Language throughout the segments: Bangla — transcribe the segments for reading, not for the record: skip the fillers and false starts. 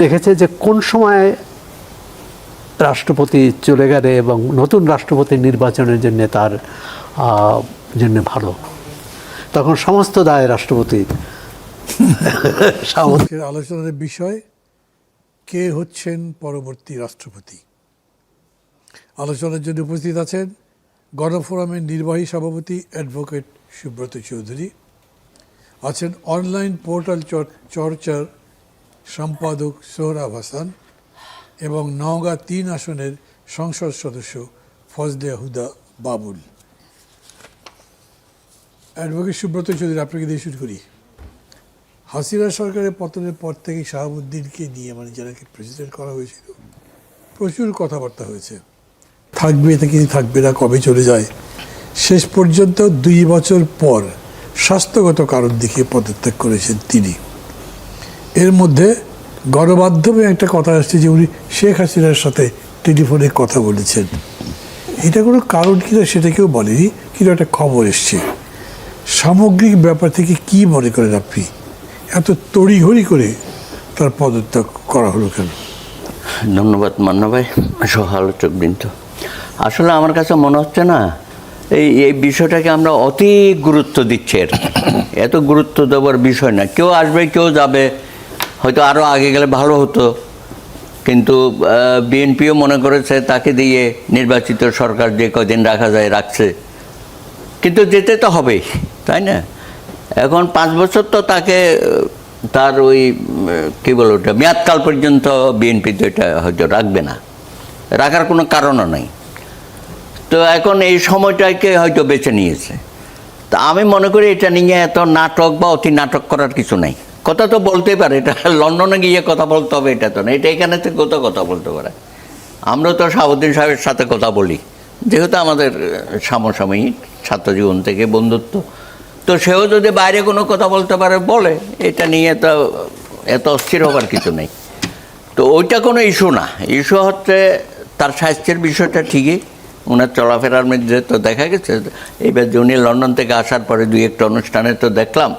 দেখেছে যে কোন সময় রাষ্ট্রপতি চলে গেলে এবং নতুন রাষ্ট্রপতি নির্বাচনের জন্য তার জন্য ভালো, তখন সমস্ত দায় রাষ্ট্রপতি। আলোচনার বিষয় কে হচ্ছেন পরবর্তী রাষ্ট্রপতি। আলোচনার জন্য উপস্থিত আছেন গণফোরামের নির্বাহী সভাপতি অ্যাডভোকেট সুব্রত চৌধুরী, আছেন অনলাইন পোর্টাল চর্চার সম্পাদক সোহরাব হাসান এবং নওগাঁ ৩ আসনের সংসদ সদস্য ফজলে হুদা বাবুল। অ্যাডভোকেট সুব্রত চৌধুরী, আপনাকে দিয়ে শুরু করি। হাসিনা সরকারের পতনের পর থেকেই শাহাবুদ্দিনকে নিয়ে, মানে যারাকে প্রেসিডেন্ট করা হয়েছিল, প্রচুর কথাবার্তা হয়েছে। থাকবে নাকি থাকবে না, কবে চলে যায়। শেষ পর্যন্ত 2 বছর পর স্বাস্থ্যগত কারণ দেখিয়ে পদত্যাগ করেছেন তিনি। এর মধ্যে গণমাধ্যমে একটা কথা আসছে যে উনি শেখ হাসিনার সাথে টেলিফোনে কথা বলেছেন। এটা কোনো কারণ কিনা সেটা কেউ বলেনি, কিন্তু একটা খবর এসছে। সামগ্রিক ব্যাপার থেকে কি মনে করেন আপনি? এত তড়িঘড়ি করে তার পদত্যাগ করা হলো কেন? ধন্যবাদ মান্না ভাই, সহ আলোচকবৃন্দ। আসলে আমার কাছে মনে হচ্ছে না এই বিষয়টাকে আমরা অতি গুরুত্ব দিচ্ছি। এত গুরুত্ব দেওয়ার বিষয় না। কেউ আসবে, কেউ যাবে, হয়তো আরও আগে গেলে ভালো হতো, কিন্তু বিএনপিও মনে করেছে তাকে দিয়ে নির্বাচিত সরকার যে কদিন রাখা যায় রাখছে, কিন্তু যেতে তো হবেই, তাই না? এখন 5 বছর তো তাকে তার ওই কী বলো ওটা মেয়াদকাল পর্যন্ত বিএনপি তো এটা হয়তো রাখবে না, রাখার কোনো কারণও নাই। তো এখন এই সময়টাকে হয়তো বেছে নিয়েছে। তা আমি মনে করি এটা নিয়ে এত নাটক বা অতি নাটক করার কিছু নাই। কথা তো বলতেই পারে, এটা লন্ডনে গিয়ে কথা বলতে হবে এটা তো না, এটা এখানে থেকেও তো কথা বলতে পারে। আমরা তো শাহাবুদ্দিন সাহেবের সাথে কথা বলি, যেহেতু আমাদের সমসাময়িক ছাত্রজীবন থেকে বন্ধুত্ব, তো সেও যদি বাইরে কোনো কথা বলতে পারে বলে, এটা নিয়ে তো এত অস্থির হবার কিছু নেই। তো ওইটা কোনো ইস্যু না। ইস্যু হচ্ছে তার স্বাস্থ্যের বিষয়টা। ঠিকই ওনার চলাফেরার মধ্যে তো দেখা গেছে এইবার যে উনি লন্ডন থেকে আসার পরে 2-1টা অনুষ্ঠানে তো দেখলাম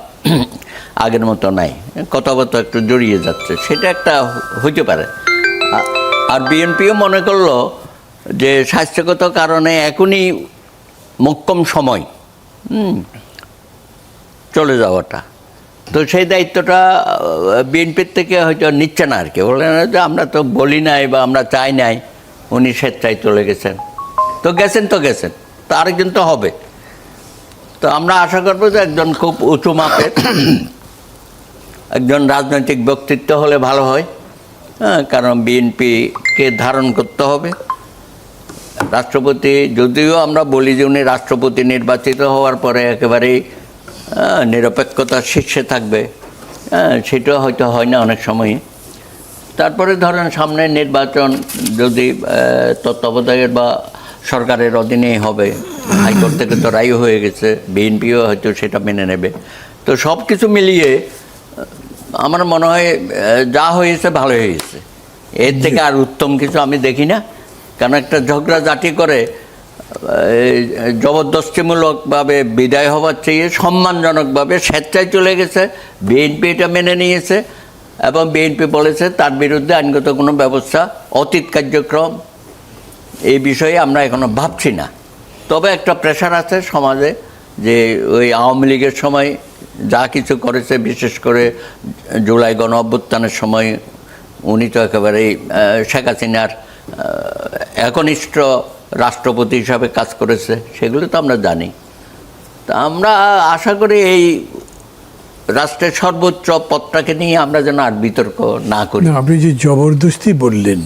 আগের মতো নাই, কথাবার্তা একটু জড়িয়ে যাচ্ছে, সেটা একটা হইতে পারে। আর বিএনপিও মনে করলো যে স্বাস্থ্যগত কারণে এখনই মোক্ষম সময় চলে যাওয়াটা, তো সেই দায়িত্বটা বিএনপির থেকে হয়তো নিচ্ছে না আর কি। বলে না যে আমরা তো বলি নাই বা আমরা চাই নাই, উনি স্বেচ্ছায় চলে গেছেন, তো গেছেন তো আরেকজন তো হবে। তো আমরা আশা করবো যে একজন খুব উঁচু মাপের একজন রাজনৈতিক ব্যক্তিত্ব হলে ভালো হয়। কারণ বিএনপিকে ধারণ করতে হবে। রাষ্ট্রপতি, যদিও আমরা বলি যে উনি রাষ্ট্রপতি নির্বাচিত হওয়ার পরে একেবারেই নিরপেক্ষতার শীর্ষে থাকবে, সেটাও হয়তো হয় না অনেক সময়। তারপরে ধরেন সামনে নির্বাচন যদি তত্ত্বাবধায়ক বা সরকারের অধীনেই হবে, হাইকোর্ট থেকে তো রায় হয়ে গেছে, বিএনপিও হয়তো সেটা মেনে নেবে। তো সব কিছু মিলিয়ে আমার মনে হয় যা হয়েছে ভালো হয়েছে। এর থেকে আর উত্তম কিছু আমি দেখি না। কারণ একটা ঝগড়াঝাটি করে জবরদস্তিমূলকভাবে বিদায় হওয়ার চেয়ে সম্মানজনকভাবে স্বেচ্ছায় চলে গেছে, বিএনপি এটা মেনে নিয়েছে এবং বিএনপি বলেছে তার বিরুদ্ধে আইনগত কোনো ব্যবস্থা, অতীত কার্যক্রম এই বিষয়ে আমরা এখনো ভাবছি না। তবে একটা প্রেশার আছে সমাজে যে ওই আওয়ামী লীগের সময় যা কিছু করেছে, বিশেষ করে জুলাই গণ অভ্যুত্থানের সময় উনি তো একেবারেই শেখ হাসিনার একনিষ্ঠ রাষ্ট্রপতি হিসাবে কাজ করেছে, সেগুলো তো আমরা জানি। তা আমরা আশা করি এই রাষ্ট্রের সর্বোচ্চ পদটাকে নিয়ে আমরা যেন আর বিতর্ক না করি। আপনি যে জবরদস্তি বললেন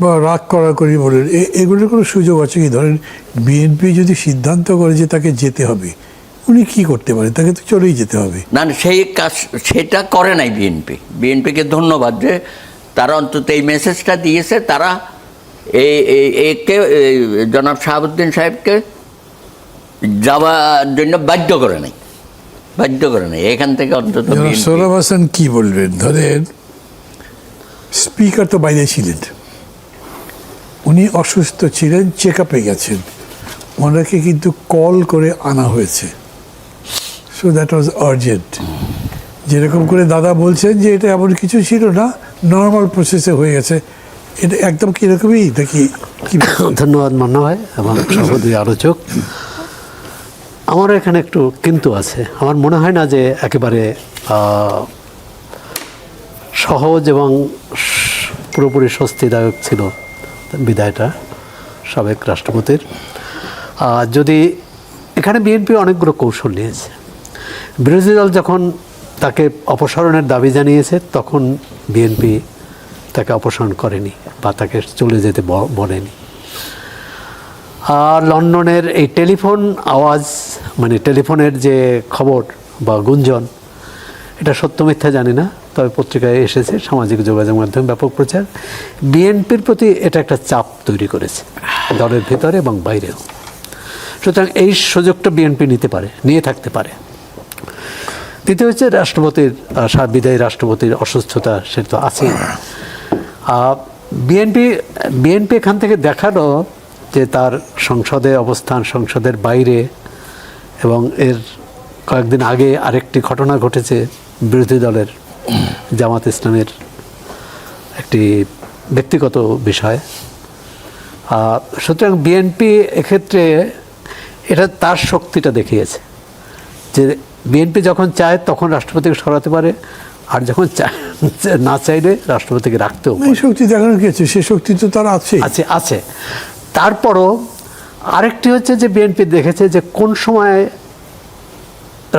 বা রাগ করি বললেন, এগুলোর কোনো সুযোগ আছে কি? ধরেন বিএনপি যদি সিদ্ধান্ত করে যে তাকে যেতে হবে, উনি কি করতে পারেন? তাকে তো চলেই যেতে হবে। না, সেই কাজ সেটা করে নাই বিএনপিকে ধন্যবাদ যে তারা অন্তত এই মেসেজটা দিয়েছে। তারা একে জনাব শাহাবুদ্দিন সাহেবকে যাওয়ার জন্য বাধ্য করে নাই। এখান থেকে অন্তত সোহরাব হাসান কি বলবেন? ধরেন স্পিকার তো বাইরে ছিলেন, উনি অসুস্থ ছিলেন, চেক আপে গেছেন, ওনাকে কিন্তু কল করে আনা হয়েছে। So that was urgent. যেরকম করে দাদা বলছেন যে এটা এমন কিছু ছিল না, নর্মাল প্রসেসে হয়ে গেছে, এটা একদম কীরকমই দেখি কি? ধন্যবাদ মান্না ভাই এবং সহোদরী আলোচক। আমার এখানে একটু কিন্তু আছে। আমার মনে হয় না যে একেবারে সহজ এবং পুরোপুরি স্বস্তিদায়ক ছিল বিদায়টা সাবেক রাষ্ট্রপতির। যদি এখানে বিএনপি অনেকগুলো কৌশল নিয়েছে। বিরোধী দল যখন তাকে অপসারণের দাবি জানিয়েছে তখন বিএনপি তাকে অপসারণ করেনি বা তাকে চলে যেতে বলেনি। আর লন্ডনের এই টেলিফোন আওয়াজ, মানে টেলিফোনের যে খবর বা গুঞ্জন, এটা সত্য মিথ্যা জানি না, তবে পত্রিকায় এসেছে, সামাজিক যোগাযোগ মাধ্যমে ব্যাপক প্রচার। বিএনপির প্রতি এটা একটা চাপ তৈরি করেছে দলের ভেতরে এবং বাইরেও। সুতরাং এই সুযোগটা বিএনপি নিয়ে থাকতে পারে। দ্বিতীয় হচ্ছে রাষ্ট্রপতির বিদায়ী রাষ্ট্রপতির অসুস্থতা, সে তো আছেই। বিএনপি এখান থেকে দেখালো যে তার সংসদে অবস্থান, সংসদের বাইরে, এবং এর কয়েকদিন আগে আরেকটি ঘটনা ঘটেছে বিরোধী দলের জামাত ইসলামের একটি ব্যক্তিগত বিষয়। সুতরাং বিএনপি এক্ষেত্রে এটা তার শক্তিটা দেখিয়েছে যে বিএনপি যখন চায় তখন রাষ্ট্রপতিকে সরাতে পারে, আর যখন না চাইলে রাষ্ট্রপতিকে রাখতেও পারে। শক্তি দেখানোর কি আছে? সে শক্তি তো তার আছে। তারপরও আরেকটি হচ্ছে যে বিএনপি দেখেছে যে কোন সময়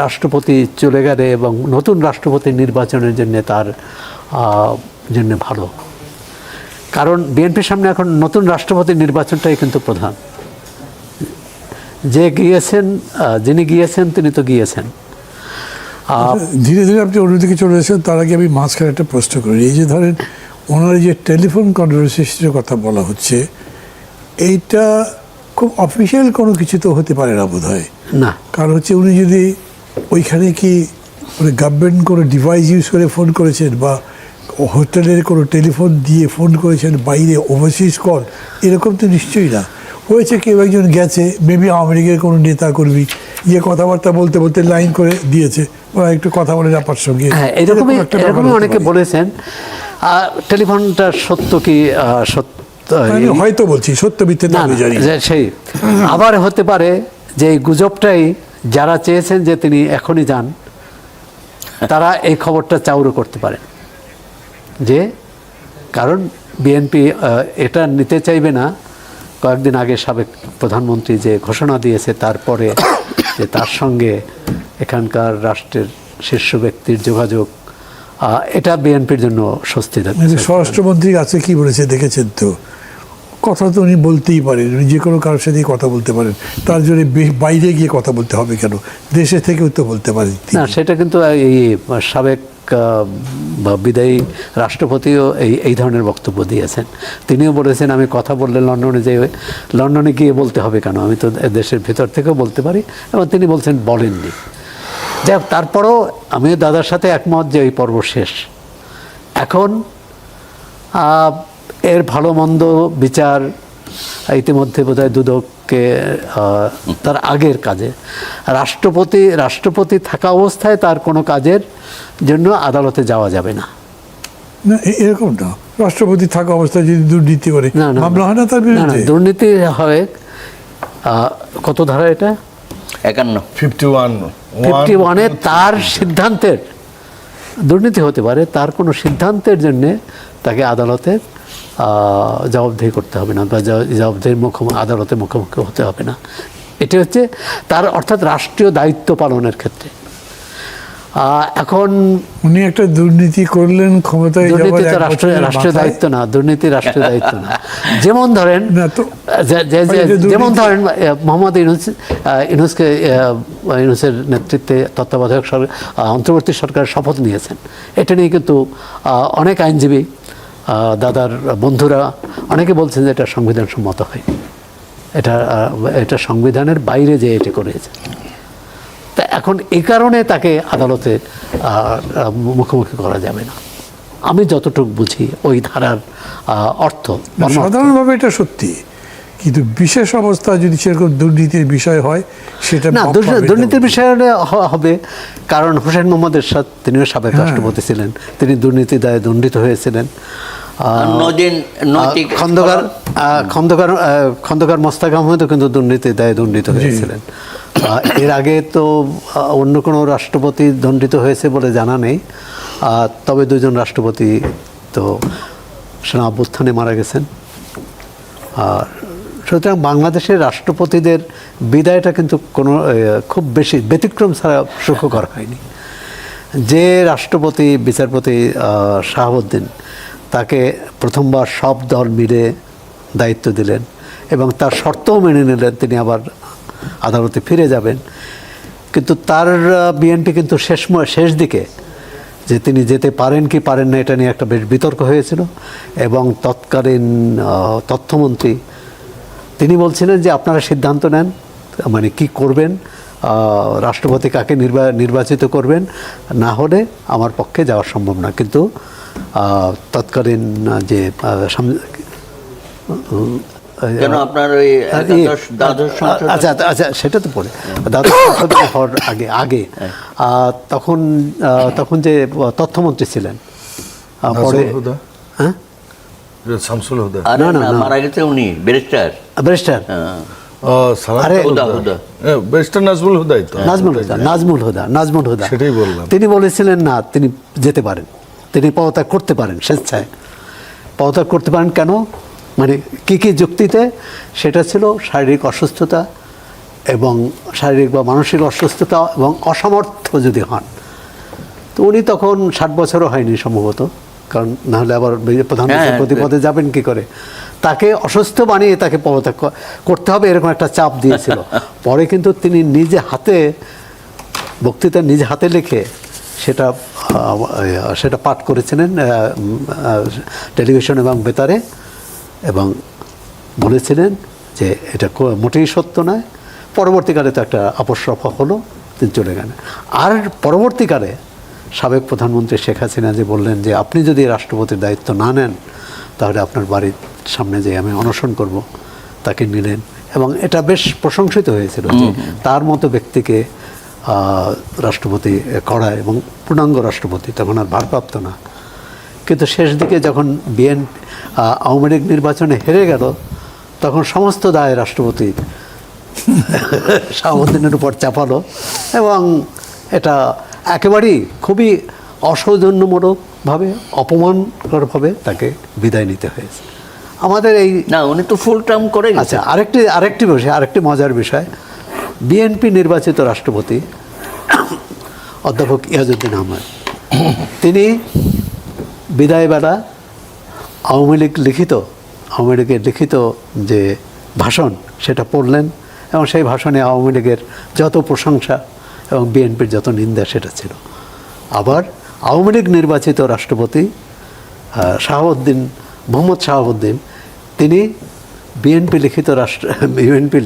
রাষ্ট্রপতি চলে গেলে এবং নতুন রাষ্ট্রপতি নির্বাচনের জন্য তার জন্য ভালো। কারণ বিএনপির সামনে এখন নতুন রাষ্ট্রপতি নির্বাচনটাই কিন্তু প্রধান। যিনি গিয়েছেন তিনি তো গিয়েছেন। ধীরে ধীরে আপনি অন্যদিকে চলে এসেছেন, তার আগে আমি মাঝখানে একটা প্রশ্ন করি। এই যে ধরেন ওনার যে টেলিফোন কনভারসেশনের কথা বলা হচ্ছে, এইটা খুব অফিসিয়াল কোনো কিছু তো হতে পারে না বোধ হয়। না, কারণ হচ্ছে উনি যদি ওইখানে কি গভর্নমেন্ট কোনো ডিভাইস ইউজ করে ফোন করেছেন বা হোটেলের কোনো টেলিফোন দিয়ে ফোন করেছেন বাইরে, ওভারসিজ কল, এরকম তো নিশ্চয়ই না। হয়েছে কেউ একজন গেছে, মেবি আমেরিকার কোনো নেতা কর্মী গিয়ে কথাবার্তা বলতে বলতে লাইন করে দিয়েছে, ওরা একটু কথা বলে আপনার সঙ্গে। হ্যাঁ, এরকমই অনেকে বলেছেন। টেলিফোনটা সত্য কি হয়তো বলছি, সত্য মিথ্যে না আমি জানি। সেই আবার হতে পারে যে এই গুজবটাই যারা চেয়েছেন যে তিনি এখনই যান, তারা এই খবরটা চাউরও করতে পারেন যে, কারণ বিএনপি এটা নিতে চাইবে না। কয়েকদিন আগে সাবেক প্রধানমন্ত্রী যে ঘোষণা দিয়েছে, তারপরে যে তার সঙ্গে এখানকার রাষ্ট্রের শীর্ষ ব্যক্তির যোগাযোগ, এটা বিএনপির জন্য স্বস্তিদায়ক। স্বরাষ্ট্রমন্ত্রী আছে কি বলেছে দেখেছেন তো? কথা তো উনি বলতেই পারেন, উনি যে কোনো কারোর সাথেই কথা বলতে পারেন, তার জন্য বাইরে গিয়ে কথা বলতে হবে কেন? দেশে থেকেও তো বলতে পারেন। না, সেটা কিন্তু এই সাবেক বিদায়ী রাষ্ট্রপতিও এই ধরনের বক্তব্য দিয়েছেন। তিনিও বলেছেন আমি কথা বললে লন্ডনে গিয়ে বলতে হবে কেন, আমি তো দেশের ভেতর থেকেও বলতে পারি, এবং তিনি বলছেন বলেননি। যাই হোক, তারপরও আমিও দাদার সাথে একমত যে এই পর্ব শেষ। এখন এর ভালো মন্দ বিচার ইতিমধ্যে বোধহয় দুদককে তার আগের কাজে রাষ্ট্রপতি থাকা অবস্থায় তার কোনো কাজের জন্য আদালতে যাওয়া যাবে না। না, এরকম না। রাষ্ট্রপতি থাকা অবস্থায় যদি দুর্নীতি করে মামলা হয় না তার বিরুদ্ধে? দুর্নীতি হয় কত ধারা এটা? 51 তার সিদ্ধান্তের দুর্নীতি হতে পারে, তার কোনো সিদ্ধান্তের জন্যে তাকে আদালতে জবাবদিহি করতে হবে না বা জবাবদিহির আদালতে মুখোমুখি হতে হবে না। এটি হচ্ছে তার, অর্থাৎ রাষ্ট্রীয় দায়িত্ব পালনের ক্ষেত্রে। এখন উনি একটা দুর্নীতি করলেন, ক্ষমতায় দুর্নীতি তো রাষ্ট্রীয় দায়িত্ব না, দুর্নীতি রাষ্ট্রীয় দায়িত্ব না। যেমন ধরেন মোহাম্মদ ইউনূসের নেতৃত্বে তত্ত্বাবধায়ক অন্তর্বর্তী সরকারের শপথ নিয়েছেন। এটা নিয়ে কিন্তু অনেক আইনজীবী, দাদার বন্ধুরা অনেকে বলছেন যে এটা সংবিধান সম্মত হয়, এটা সংবিধানের বাইরে যে এটি করেছে। তা এখন এই কারণে তাকে আদালতে মুখোমুখি করা যাবে না, আমি যতটুকু বুঝি ওই ধারার অর্থ। সাধারণভাবে এটা সত্যি, কিন্তু বিশেষ অবস্থা যদি সেরকম দুর্নীতির বিষয় হয় সেটা না, মাপ পাবে না। দুর্নীতির বিষয়ে হবে, কারণ হোসেন মোহাম্মদ এরশাদ তিনিও সাবেক রাষ্ট্রপতি ছিলেন, তিনি দুর্নীতি দায়ে দণ্ডিত হয়েছিলেন। নৈতিক খন্দকার মোস্তাক আহমেদও কিন্তু দুর্নীতি দায়ে দণ্ডিত হয়েছিলেন। এর আগে তো অন্য কোনো রাষ্ট্রপতি দণ্ডিত হয়েছে বলে জানা নেই, তবে দুজন রাষ্ট্রপতি তো সেনা অভ্যুত্থানে মারা গেছেন। আর সুতরাং বাংলাদেশের রাষ্ট্রপতিদের বিদায়টা কিন্তু কোনো খুব বেশি ব্যতিক্রম ছাড়া সুখকর হয়নি। যে রাষ্ট্রপতি বিচারপতি শাহাবুদ্দিন, তাকে প্রথমবার সব দল মিলে দায়িত্ব দিলেন এবং তার শর্তও মেনে নিলেন তিনি আবার আদালতে ফিরে যাবেন, কিন্তু তার বিএনপি কিন্তু শেষ দিকে যে তিনি যেতে পারেন কি পারেন না এটা নিয়ে একটা বেশ বিতর্ক হয়েছিল এবং তৎকালীন তথ্যমন্ত্রী তিনি বলছিলেন যে আপনারা সিদ্ধান্ত নেন, মানে কি করবেন, রাষ্ট্রপতি কাকে নির্বাচিত করবেন, না হলে আমার পক্ষে যাওয়া সম্ভব না। কিন্তু তৎকালীন যে কেন আপনার ওই দ্বাদশ সংসদ, আচ্ছা সেটা তো পড়ে দ্বাদশ সংসদ হওয়ার আগে তখন যে তথ্যমন্ত্রী ছিলেন পরে, হ্যাঁ শামসুল হুদা, না মারা গেছে উনি ব্যারিস্টার ব্যারিস্টার নাজমুল হুদাই তো, নাজমুল হুদা সেটাই বললাম। তিনি বলেছিলেন না তিনি যেতে পারেন, তিনি পদত্যাগ করতে পারেন, স্বেচ্ছায় পদত্যাগ করতে পারেন। কেন, মানে কি কি যুক্তিতে? সেটা ছিল শারীরিক অসুস্থতা এবং শারীরিক বা মানসিক অসুস্থতা এবং অসামর্থ্য যদি হন। তো উনি তখন 60 বছরও হয়নি সম্ভবত, কারণ নাহলে আবার প্রধান বিচারপতি পদে যাবেন কি করে, তাকে অসুস্থ বানিয়ে তাকে পদত্যাগ করতে হবে এরকম একটা চাপ দিয়েছিল। পরে কিন্তু তিনি নিজে হাতে বক্তৃতা নিজে হাতে লিখে সেটা পাঠ করেছিলেন টেলিভিশন এবং বেতারে, এবং বলেছিলেন যে এটা মোটেই সত্য নয়। পরবর্তীকালে তো একটা আপসরফা হলো, তিনি চলে গেলেন। আর পরবর্তীকালে সাবেক প্রধানমন্ত্রী শেখ হাসিনা যে বললেন যে আপনি যদি রাষ্ট্রপতির দায়িত্ব না নেন তাহলে আপনার বাড়ির সামনে যে আমি অনশন করব, তাকে নিলেন এবং এটা বেশ প্রশংসিত হয়েছিল যে তার মতো ব্যক্তিকে রাষ্ট্রপতি করা এবং পূর্ণাঙ্গ রাষ্ট্রপতি, তখন আর ভারপ্রাপ্ত না। কিন্তু শেষ দিকে যখন আওয়ামী লীগ নির্বাচনে হেরে গেল তখন সমস্ত দায় রাষ্ট্রপতি শাহাবুদ্দিনের উপর চাপালো এবং এটা একেবারেই খুবই অসৌজন্যমূলকভাবে অপমানকরভাবে তাকে বিদায় নিতে হয়েছে। আমাদের এই না, উনি তো ফুল টার্ম করে গেছেন। আচ্ছা, আরেকটি মজার বিষয়, বিএনপি নির্বাচিত রাষ্ট্রপতি অধ্যাপক ইয়াজউদ্দিন আহমদ, তিনি বিদায়বেলা আওয়ামী লীগের লিখিত যে ভাষণ সেটা পড়লেন এবং সেই ভাষণে আওয়ামী লীগের যত প্রশংসা এবং বিএনপির যত নিন্দা সেটা ছিল। আবার আওয়ামী লীগ নির্বাচিত রাষ্ট্রপতি মোহাম্মদ শাহাবুদ্দিন, তিনি বিএনপি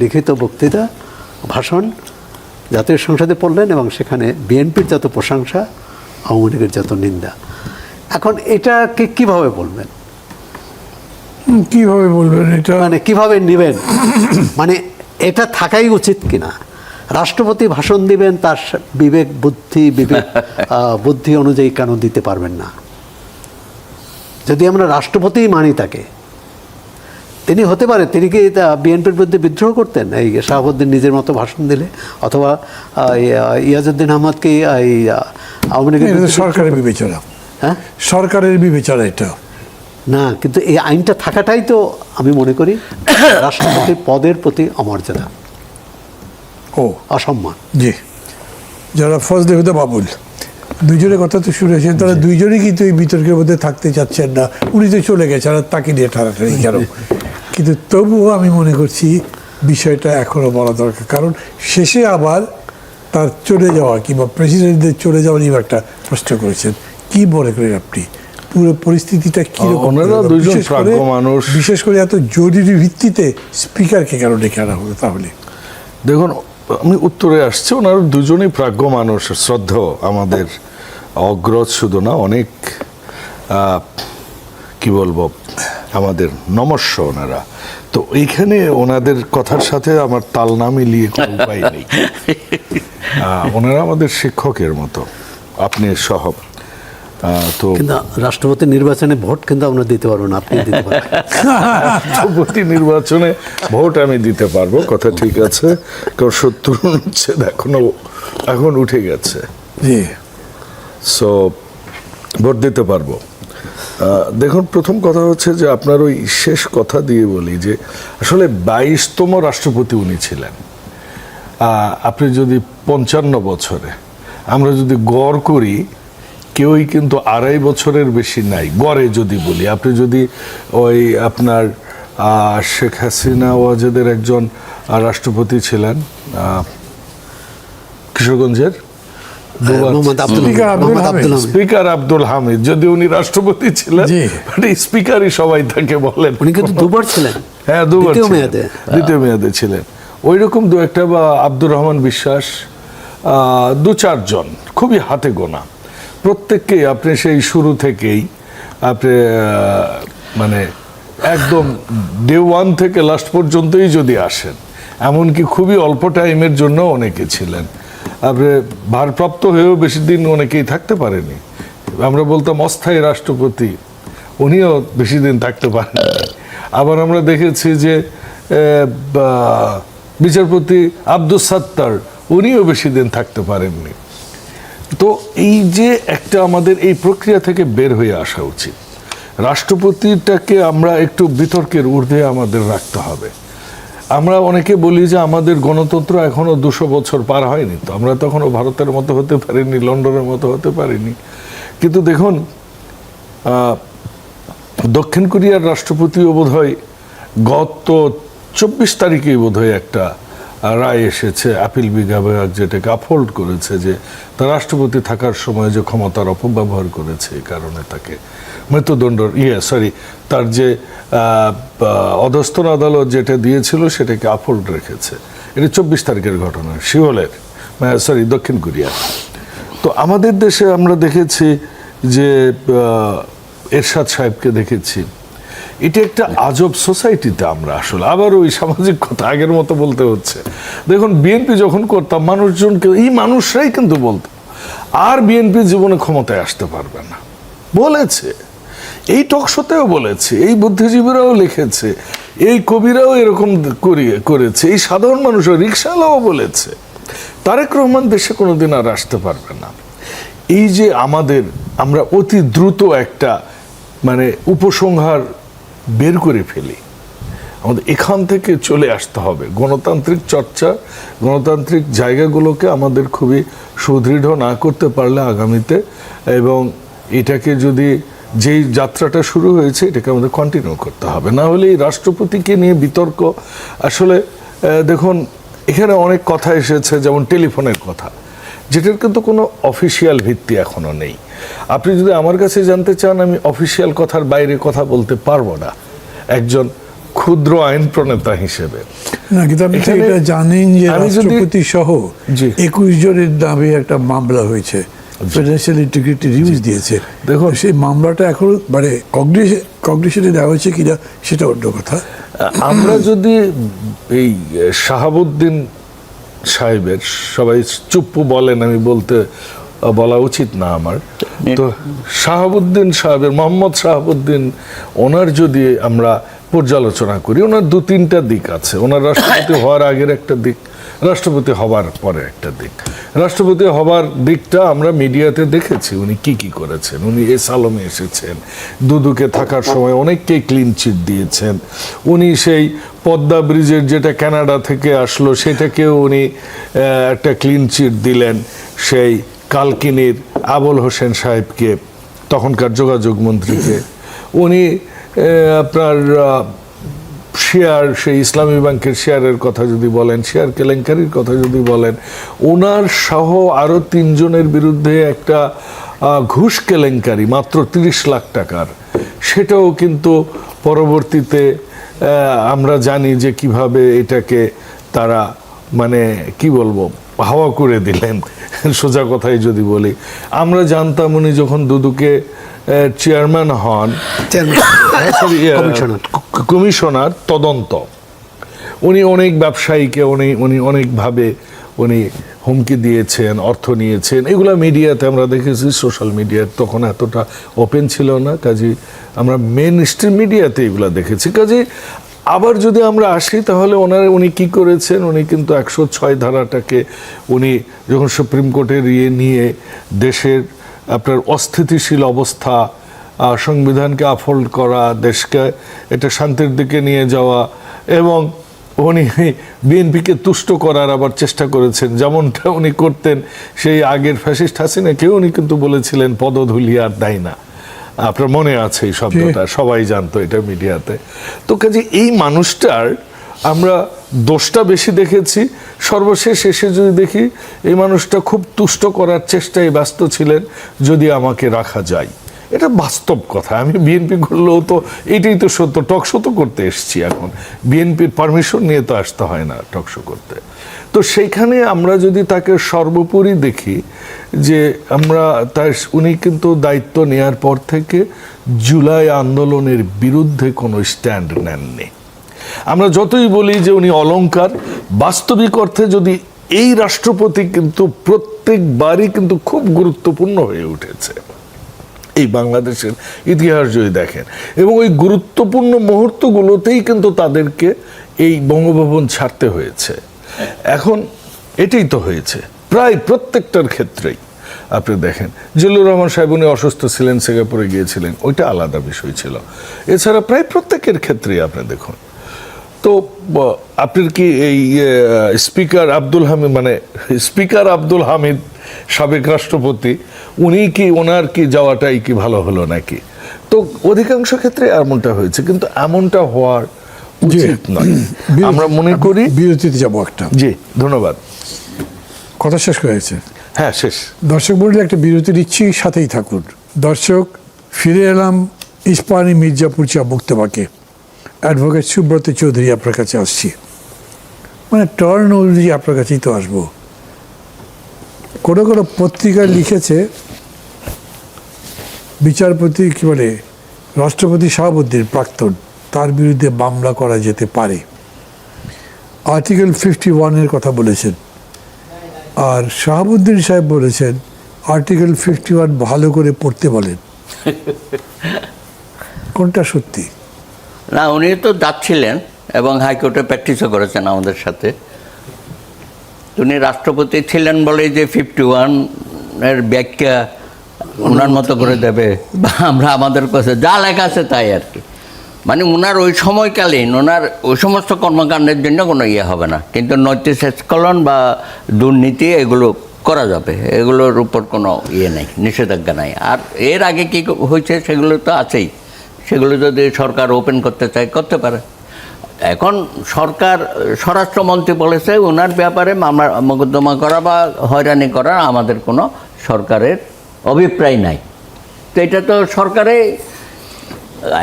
লিখিত বক্তৃতা ভাষণ জাতীয় সংসদে পড়লেন এবং সেখানে বিএনপির যত প্রশংসা, আওয়ামী লীগের যত নিন্দা। এখন এটাকে কিভাবে বলবেন? এটা মানে কিভাবে নেবেন? মানে এটা থাকাই উচিত কিনা? রাষ্ট্রপতি ভাষণ দিবেন, তার বিবেক বুদ্ধি অনুযায়ী কেন দিতে পারবেন না? যদি আমরা রাষ্ট্রপতিই মানি তাকে, তিনি হতে পারে তিনি কি বিএনপির বিরুদ্ধে বিদ্রোহ করতেন এই শাহাবুদ্দিন নিজের মতো ভাষণ দিলে, অথবা ইয়াজউদ্দিন আহমদকে এই আওয়ামী লীগের সরকারের বিবেচনা, হ্যাঁ সরকারের বিবেচনা এটা না, কিন্তু এই আইনটা থাকাটাই তো আমি মনে করি রাষ্ট্রপতির পদের প্রতি অমর্যাদা, অসম্মান। জি, যারা ফজলে হুদা বাবুল দুইজনের কথা তো শুরু হয়েছে, তারা দুইজনই কিন্তু এই বিতর্কের মধ্যে থাকতে চাচ্ছেন না। উনি তো চলে গেছেন আর তাকে নিয়ে ঠাড়াঠাড়ি কেন? কিন্তু তবুও আমি মনে করছি বিষয়টা এখনও বলা দরকার, কারণ শেষে আবার তার চলে যাওয়া কিংবা প্রেসিডেন্টদের চলে যাওয়া নিয়ে একটা প্রশ্ন করেছেন। কি মনে করেন আপনি পুরো পরিস্থিতিটা কীরকম? বিশেষ করে এত জরুরি ভিত্তিতে স্পিকারকে কেন ডেকে আনা হলো? তাহলে দেখুন, আমি উত্তরে আসছি, ওনার দুজনেই প্রাজ্ঞ মানুষ, শ্রদ্ধেয়, আমাদের অগ্রজ শুধু না, অনেক কি বলবো, আমাদের নমস্য ওনারা। তো এইখানে ওনাদের কথার সাথে আমার তাল না মিলিয়ে কোনো উপায় নেই। ওনারা আমাদের শিক্ষকের মতো, আপনি সহ। তো কিন্তু রাষ্ট্রপতি নির্বাচনে ভোট কিন্তু আমরা দিতে পারবো না, আপনি দিতে পারবেন। রাষ্ট্রপতি নির্বাচনে ভোট আমি দিতে পারবো, কথা ঠিক আছে, কারণ 70 অনুচ্ছেদ এখন উঠে গেছে, জি, সো ভোট দিতে পারবো। দেখুন, প্রথম কথা হচ্ছে যে আপনার ওই শেষ কথা দিয়ে বলি যে আসলে 22তম রাষ্ট্রপতি উনি ছিলেন। আপনি যদি 55 বছরে, আমরা যদি গড় করি, কেউই কিন্তু 2.5 বছরের বেশি নাই গড়ে যদি বলি। আপনি যদি ওই আপনার শেখ হাসিনা ওয়াজেদের একজন রাষ্ট্রপতি ছিলেন কিশোরগঞ্জের, স্পিকার আব্দুল হামিদ, যদি উনি রাষ্ট্রপতি ছিলেন, স্পিকারই সবাই তাকে বলেন। উনি কিন্তু 2 বার ছিলেন, হ্যাঁ 2 বার দ্বিতীয় মেয়াদে ছিলেন। ওই রকম 2-একটা, বা আব্দুর রহমান বিশ্বাস, 2-4 জন খুবই হাতে গোনা। প্রত্যেককেই আপনি সেই শুরু থেকেই আপনি মানে একদম ডে 1 থেকে লাস্ট পর্যন্তই যদি আসেন, এমনকি খুবই অল্প টাইমের জন্য অনেকে ছিলেন। আপনি ভারপ্রাপ্ত হয়েও বেশি দিন অনেকেই থাকতে পারেনি। আমরা বলতাম অস্থায়ী রাষ্ট্রপতি, উনিও বেশি দিন থাকতে পারেন। আবার আমরা দেখেছি যে বিচারপতি আব্দুস সাত্তার, উনিও বেশি দিন থাকতে পারেননি। তো এই যে একটা আমাদের এই প্রক্রিয়া থেকে বের হয়ে আসা উচিত। রাষ্ট্রপতিটাকে আমরা একটু বিতর্কের ঊর্ধ্বে আমাদের রাখতে হবে। আমরা অনেকে বলি যে আমাদের গণতন্ত্র এখনো 200 বছর পার হয়নি, তো আমরা তখনও ভারতের মতো হতে পারিনি, লন্ডনের মতো হতে পারিনি। কিন্তু দেখুন, দক্ষিণ কোরিয়ার রাষ্ট্রপতিও বোধহয় গত 24 তারিখেই বোধহয় একটা রায় এসেছে, আপিল বিভাগ যেটাকে আপহোল্ড করেছে, যে তার রাষ্ট্রপতি থাকার সময় যে ক্ষমতার অপব্যবহার করেছে, এই কারণে তাকে মৃত্যুদণ্ড, তার যে অধস্তন আদালত যেটা দিয়েছিল সেটাকে আপহোল্ড রেখেছে। এটা 24 তারিখের ঘটনা, সিওলের, দক্ষিণ কোরিয়া। তো আমাদের দেশে আমরা দেখেছি যে এরশাদ সাহেবকে দেখেছি। এটা একটা আজব সোসাইটিতে আমরা আসলে আবার ওই সামাজিক কথা আগের মতো বলতে হচ্ছে। দেখুন, বিএনপি যখন করতাম, মানুষজনকে, এই মানুষরাই কিন্তু বলতো আর বিএনপি জীবনে ক্ষমতায় আসতে পারবে না, বলেছে। এই টকশোতেও বলেছে, এই বুদ্ধিজীবীরাও লিখেছে, এই কবিরাও এরকম করেছে, এই সাধারণ মানুষও, রিকশাওয়ালাও বলেছে তারেক রহমান দেশে কোনোদিন আর আসতে পারবে না। এই যে আমরা অতি দ্রুত একটা মানে উপসংহার বের করে ফেলি, আমাদের এখান থেকে চলে আসতে হবে। গণতান্ত্রিক চর্চা, গণতান্ত্রিক জায়গাগুলোকে আমাদের খুবই সুদৃঢ় না করতে পারলে আগামীতে, এবং এটাকে যদি যেই যাত্রাটা শুরু হয়েছে এটাকে আমাদের কন্টিনিউ করতে হবে। না হলে এই রাষ্ট্রপতিকে নিয়ে বিতর্ক, আসলে দেখুন এখানে অনেক কথা এসেছে, যেমন টেলিফোনের কথা, যেটার কিন্তু কোনো অফিসিয়াল ভিত্তি এখনো নেই। আপনি যদি আমার কাছে জানতে চান, আমি অফিসিয়াল কথার বাইরে কথা বলতে পারবো না একজন ক্ষুদ্র আইন প্রণেতা হিসেবে। না, কিন্তু আপনি এটা জানেন যে রাষ্ট্রপতি সহ 21 জনের নামে একটা মামলা হয়েছে, ফিনান্সিয়াল ইন্টিগ্রিটি রিভিউ দিয়েছে। দেখুন, সেই মামলাটা এখন মানে কগনিশনে দেওয়া হয়েছে কিনা সেটা অন্য কথা। আমরা যদি এই শাহাবুদ্দিন সাহেবের, সবাই চুপ্পু বলেন, আমি বলা উচিত না আমার, তো শাহাবুদ্দিন সাহেবের, মোহাম্মদ শাহাবুদ্দিন, ওনার যদি আমরা পর্যালোচনা করি, ওনার 2-3টা দিক আছে। ওনার রাষ্ট্রপতি হওয়ার আগের একটা দিক, রাষ্ট্রপতি হবার পরে একটা দিক। রাষ্ট্রপতি হবার দিকটা আমরা মিডিয়াতে দেখেছি, উনি কি করেছেন। উনি এসালমে এসেছেন, দুদুকে থাকার সময় অনেককে ক্লিন চিট দিয়েছেন। উনি সেই পদ্মা ব্রিজের যেটা কানাডা থেকে আসলো সেটাকেও উনি একটা ক্লিন চিট দিলেন সেই কালকিনির আবুল হোসেন সাহেবকে, তখনকার যোগাযোগ মন্ত্রীকে। উনি আপনার শেয়ার, সেই ইসলামী ব্যাংকের শেয়ারের কথা যদি বলেন, শেয়ার কেলেঙ্কারির কথা যদি বলেন, ওনার সহ আরও 3 জনের বিরুদ্ধে একটা ঘুষ কেলেঙ্কারি মাত্র 30 লাখ টাকার, সেটাও কিন্তু পরবর্তীতে আমরা জানি যে কিভাবে এটাকে তারা মানে কি বলবো হাওয়া করে দিলেন। সোজা কথাই যদি বলি, আমরা জানতাম উনি যখন দুদুকে চেয়ারম্যান হন, সরি, কমিশনার তদন্ত, উনি অনেক ব্যবসায়ীকে উনি অনেকভাবে উনি হুমকি দিয়েছেন, অর্থ নিয়েছেন, এগুলো মিডিয়াতে আমরা দেখেছি। সোশ্যাল মিডিয়া তখন এতটা ওপেন ছিল না, কাজে আমরা মেন স্ট্রিম মিডিয়াতে এগুলো দেখেছি। কাজে আবার যদি আমরা আসি তাহলে উনি কি করেছেন, উনি কিন্তু 106 ধারাটাকে উনি যখন সুপ্রিম কোর্টের নিয়ে দেশের আপনার অস্থিতিশীল অবস্থা, সংবিধানকে আফোল্ড করা, দেশকে এটা শান্তির দিকে নিয়ে যাওয়া, এবং উনি বিএনপিকে তুষ্ট করার আবার চেষ্টা করেছেন, যেমনটা উনি করতেন সেই আগের ফ্যাসিস্ট হাসিনাকেও উনি কিন্তু বলেছিলেন পদধূলি আর দেয় না। আপনার মনে আছে এই শব্দটা, সবাই জানতো এটা মিডিয়াতে। তো কাজে এই মানুষটার আমরা দোষটা বেশি দেখেছি। সর্বশেষ এসে যদি দেখি এই মানুষটা খুব তুষ্ট করার চেষ্টায় ব্যস্ত ছিলেন, যদি আমাকে রাখা যায়। এটা বাস্তব কথা। আমি বিএনপি করলেও তো এটাই তো সত্য। টকশো তো করতে এসছি, এখন বিএনপির পারমিশন নিয়ে তো আসতে হয় না টকশো করতে। তো সেইখানে আমরা যদি তাকে সর্বোপরি দেখি যে উনি কিন্তু দায়িত্ব নেওয়ার পর থেকে জুলাই আন্দোলনের বিরুদ্ধে কোনো স্ট্যান্ড নেননি। আমরা যতই বলি যে উনি অলংকার, বাস্তবিক অর্থে যদি এই রাষ্ট্রপতি কিন্তু প্রত্যেকবারই কিন্তু খুব গুরুত্বপূর্ণ হয়ে উঠেছে এই বাংলাদেশের ইতিহাস যদি দেখেন, এবং ওই গুরুত্বপূর্ণ মুহূর্তগুলোতেই কিন্তু তাদেরকে এই বঙ্গভবন ছাড়তে হয়েছে। এখন এটাই তো হয়েছে প্রায় প্রত্যেকটার ক্ষেত্রেই। আপনি দেখেন জিল্লুর রহমান সাহেব উনি অসুস্থ ছিলেন, সিঙ্গাপুরে গিয়েছিলেন, ওইটা আলাদা বিষয় ছিল। এছাড়া প্রায় প্রত্যেকের ক্ষেত্রেই আপনি দেখুন। তো আপনার কি এই স্পিকার আব্দুল হামিদ সাবেক রাষ্ট্রপতি, ওনার কি যাওয়াটাই কি ভালো হলো নাকি? তো অধিকাংশ ক্ষেত্রে এমনটা হয়েছে, কিন্তু এমনটা হওয়ার উচিত নয়। আমরা মনে করি বিরতিতে যাবো একটা। জি, ধন্যবাদ। কথা শেষ হয়েছে? হ্যাঁ, শেষ। দর্শক মন্ডলী, একটা বিরতি নিচ্ছি, সাথেই থাকুন। দর্শক, ফিরে এলাম ইস্পাহানি মির্জাপুর চা মুক্তবাকে। অ্যাডভোকেট সুব্রত চৌধুরী আপনার কাছে আসছি, মানে টার্ন অনুযায়ী আপনার কাছেই তো আসবো। কোনো কোনো পত্রিকায় লিখেছে বিচারপতি কি বলে রাষ্ট্রপতি শাহাবুদ্দিন প্রাক্তন, তার বিরুদ্ধে মামলা করা যেতে পারে। আর্টিকেল 51-এর কথা বলেছেন, আর শাহাবুদ্দিন সাহেব বলেছেন আর্টিকেল 51 ভালো করে পড়তে বলেন। কোনটা সত্যি? না, উনি তো যাচ্ছিলেন এবং হাইকোর্টে প্র্যাকটিসও করেছেন আমাদের সাথে। উনি রাষ্ট্রপতি ছিলেন বলে যে 51-এর ব্যাখ্যা ওনার মতো করে দেবে, বা আমরা আমাদের কাছে যা লেখা আছে তাই আর কি। মানে ওনার ওই সময়কালীন ওনার ওই সমস্ত কর্মকাণ্ডের জন্য কোনো ইয়ে হবে না, কিন্তু নৈতিক স্খলন বা দুর্নীতি এগুলো করা যাবে, এগুলোর উপর কোনো ইয়ে নেই, নিষেধাজ্ঞা নাই। আর এর আগে কী হয়েছে সেগুলো তো আছেই, সেগুলো যদি সরকার ওপেন করতে চায় করতে পারে। এখন সরকার স্বরাষ্ট্রমন্ত্রী বলেছে ওনার ব্যাপারে মামলা মোকদ্দমা করা বা হয়রানি করা আমাদের কোনো সরকারের অভিপ্রায় নাই। তো এটা তো সরকারে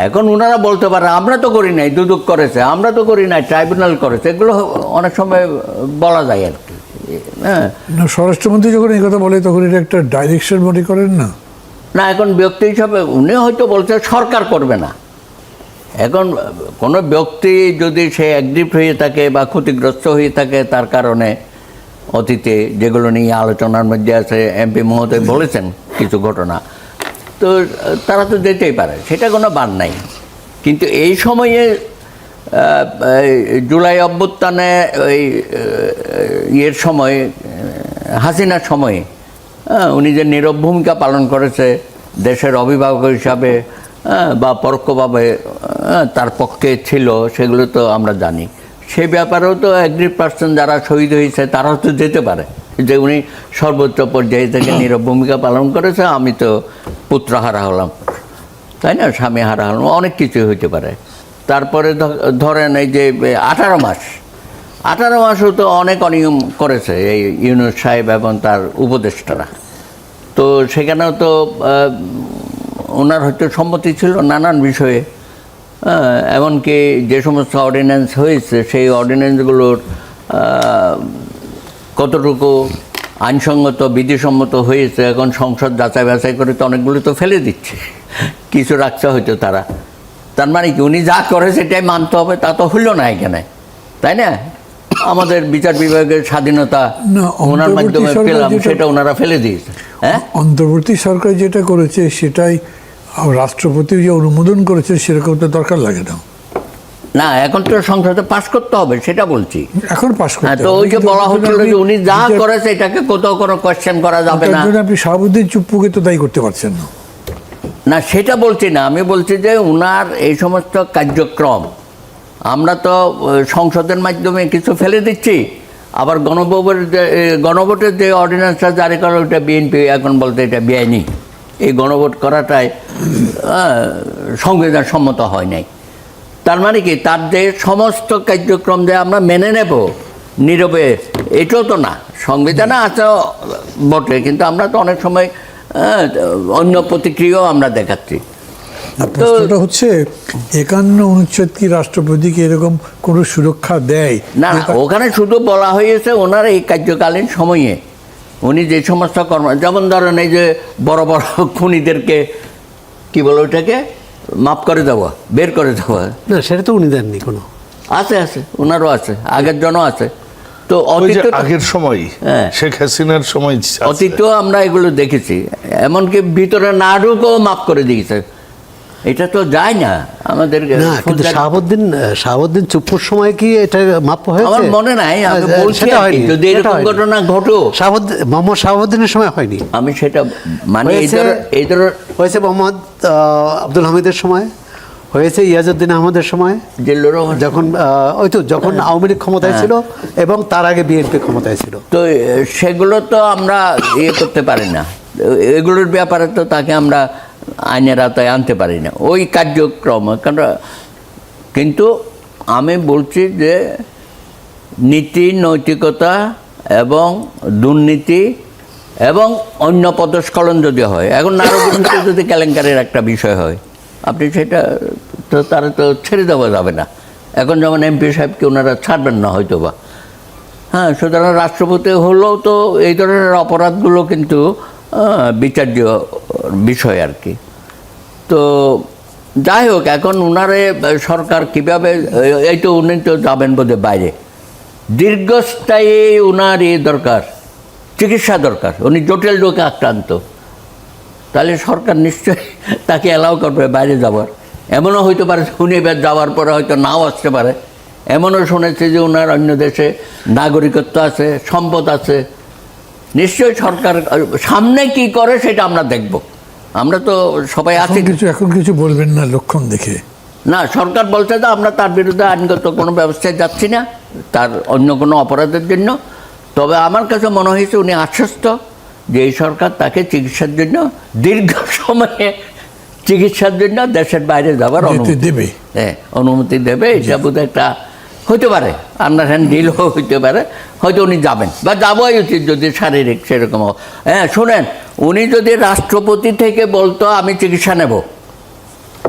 এখন ওনারা বলতে পারে আমরা তো করি নাই, দুদক করেছে, আমরা তো করি নাই, ট্রাইব্যুনাল করেছে, এগুলো অনেক সময় বলা যায় আর কি। হ্যাঁ, স্বরাষ্ট্রমন্ত্রী যখন এই কথা বলে তখন এটা একটা ডাইরেকশন মনে করেন না? না, এখন ব্যক্তি হিসাবে উনি হয়তো বলছে সরকার করবে না। এখন কোনো ব্যক্তি যদি সে অ্যাগ্রিভ হয়ে থাকে বা ক্ষতিগ্রস্ত হয়ে থাকে তার কারণে, অতীতে যেগুলো নিয়ে আলোচনার মধ্যে আছে, এমপি মহোদয় বলেছেন কিছু ঘটনা, তো তারা তো যেতেই পারে, সেটা কোনো বাদ নাই। কিন্তু এই সময়ে জুলাই অভ্যুত্থানে ওই ইয়ের সময়, হাসিনার সময়ে উনি যে নীরব ভূমিকা পালন করেছে দেশের অভিভাবক হিসাবে বা পরোক্ষভাবে তার পক্ষে ছিল, সেগুলো তো আমরা জানি। সে ব্যাপারেও তো অ্যাগ্রিভ পার্সন যারা শহীদ হয়েছে তারাও তো যেতে পারে, যে উনি সর্বোচ্চ পর্যায়ে থেকে নীরব ভূমিকা পালন করেছে, আমি তো পুত্র হারা হলাম, তাই না, স্বামী হারা হলাম, অনেক কিছু হইতে পারে। তারপরে ধরেন এই যে 18 মাসও তো অনেক অনিয়ম করেছে এই ইউনূস সাহেব এবং তার উপদেষ্টারা। তো সেখানেও তো ওনার হয়তো সম্মতি ছিল নানান বিষয়ে, এমনকি যে সমস্ত অর্ডিন্যান্স হয়েছে সেই অর্ডিন্যান্সগুলোর কতটুকু আইনসঙ্গত বিধিসম্মত হয়েছে, এখন সংসদ যাচাই বাছাই করে তো অনেকগুলো তো ফেলে দিচ্ছে, কিছু রাখছে হয়তো তারা। তার মানে কি উনি যা করে সেটাই মানতে হবে, তা তো হইল না এখানে, তাই না? আমাদের বিচার বিভাগের স্বাধীনতা না, ওনার মাধ্যমে অন্তর্বর্তী পেলাম, সরকার সেটা ওনারা ফেলে দিয়েছে। হ্যাঁ, অন্তর্বর্তী সরকার যেটা করেছে সেটাই রাষ্ট্রপতি যে অনুমোদন করেছে সেরকম তো দরকার লাগে না। না, এখন তো সংসদে পাস করতে হবে, সেটা বলছি। এখন পাস হ্যাঁ, করতে তো হবে। ওই যে কিন্তু বলা তার হচ্ছিল জন্য যে উনি যা আপনি- করেছে এটাকে কোথাও কোনো কোয়েশ্চেন করা যাবে তার না। জন্য আপনি শাহাবুদ্দিন চুপ্পুকে তো দায়ী করতে পারছেন না। না, সেটা বলছি না, আমি বলছি যে উনার এই সমস্ত কার্যক্রম আমরা তো সংসদের মাধ্যমে কিছু ফেলে দিচ্ছি, আবার গণভোটের যে অর্ডিন্যান্সটা জারি করা ওইটা বিএনপি এখন বলতে এটা বেআইনি। এই গণভোট করাটাই সংবিধান সম্মত হয় নাই। তার মানে কি তার যে সমস্ত কার্যক্রম যে আমরা মেনে নেব নীরবে, এটাও তো না। সংবিধানে আছে বটে, কিন্তু আমরা তো অনেক সময় অন্য প্রতিক্রিয়াও আমরা দেখাচ্ছি। প্রশ্নটা হচ্ছে 51 অনুচ্ছেদ কি রাষ্ট্রপতিকে এরকম কোনো সুরক্ষা দেয়? না, ওখানে শুধু বলা হয়েছে ওনার এই কার্যকালীন সময়ে উনি যে সমস্ত কর্ম, যেমন ধরেন এই যে বড় বড় খুনিদেরকে কি বলে ওইটাকে মাফ করে দেওয়া, বের করে দেওয়া, না সেটা তো উনি দেননি কোনো। আছে ওনারও আছে, আগের জন্য আছে। তো ওই যে অতীতে আগের সময় হ্যাঁ। শেখ হাসিনার সময় আছে। অতীতেও আমরা এগুলো দেখেছি, এমনকি ভিতরে না ঢুকেও মাফ করে দিয়েছে। এটা তো যায় না আমাদের। না কিন্তু শাহাবুদ্দিন চুপ্পুর সময় কি এটা মাপ হয়েছে? আমার মনে নাই, আমি বলছি সেটা আর কি, হয়নি, যদি সেটা এরকম হয়নি। ঘটনা ঘটো। মোহাম্মদ শাহাবুদ্দিনের সময় হয়নি, আমি সেটা মানে এই ধর হয়েছে মোহাম্মদ আব্দুল হামিদের সময়, হয়েছে ইয়াজউদ্দিন আহমদের সময়, জেলেরও যখন আওয়ামী লীগ ক্ষমতায় ছিল এবং তার আগে বিএনপি ক্ষমতায় ছিল। তো সেগুলো তো আমরা করতে পারি না, এগুলোর ব্যাপারে তো তাকে আমরা আইনের আওতায় আনতে পারি না, ওই কার্যক্রম। কিন্তু আমি বলছি যে নীতি নৈতিকতা এবং দুর্নীতি এবং অন্য পদস্খলন যদি হয়, এখন নারকীয় যদি কেলেঙ্কারির একটা বিষয় হয়, আপনি সেটা তো তারা তো ছেড়ে দেওয়া যাবে না। এখন যেমন এমপি সাহেবকে ওনারা ছাড়বেন না হয়তো বা, হ্যাঁ, সুতরাং রাষ্ট্রপতি হলেও তো এই ধরনের অপরাধগুলো কিন্তু বিচার্য বিষয় আর কি। তো যাই হোক, এখন উনারে সরকার কীভাবে, এই তো উনি তো যাবেন বোধহয় বাইরে, দীর্ঘস্থায়ী উনার দরকার, চিকিৎসা দরকার, উনি জটিল রোগে আক্রান্ত, তাহলে সরকার নিশ্চয়ই তাকে অ্যালাউ করবে বাইরে যাওয়ার। এমনও হইতে পারে উনি এবার যাওয়ার পরে হয়তো নাও আসতে পারে, এমনও শুনেছে যে ওনার অন্য দেশে নাগরিকত্ব আছে, সম্পদ আছে। নিশ্চয়ই সরকার সামনে কি করে সেটা আমরা দেখব, আমরা তো সবাই আছি। এখন কিছু বলবেন না লক্ষণ দেখে? না, সরকার বলছে যে আমরা তার বিরুদ্ধে আইনগত কোনো ব্যবস্থায় যাচ্ছি না তার অন্য কোনো অপরাধের জন্য। তবে আমার কাছে মনে হয়েছে উনি আশ্বস্ত যে এই সরকার তাকে চিকিৎসার জন্য, দীর্ঘ সময়ে চিকিৎসার জন্য দেশের বাইরে যাওয়ার অনুমতি দেবে। হ্যাঁ, অনুমতি দেবে। এটা বোধহয় একটা হইতে পারে, আন্ডারহ্যান্ড ডিলও হইতে পারে, হয়তো উনি যাবেন বা যাওয়াই উচিত যদি শারীরিক সেরকম। হ্যাঁ, শোনেন, উনি যদি রাষ্ট্রপতি থেকে বলতো আমি চিকিৎসা নেব,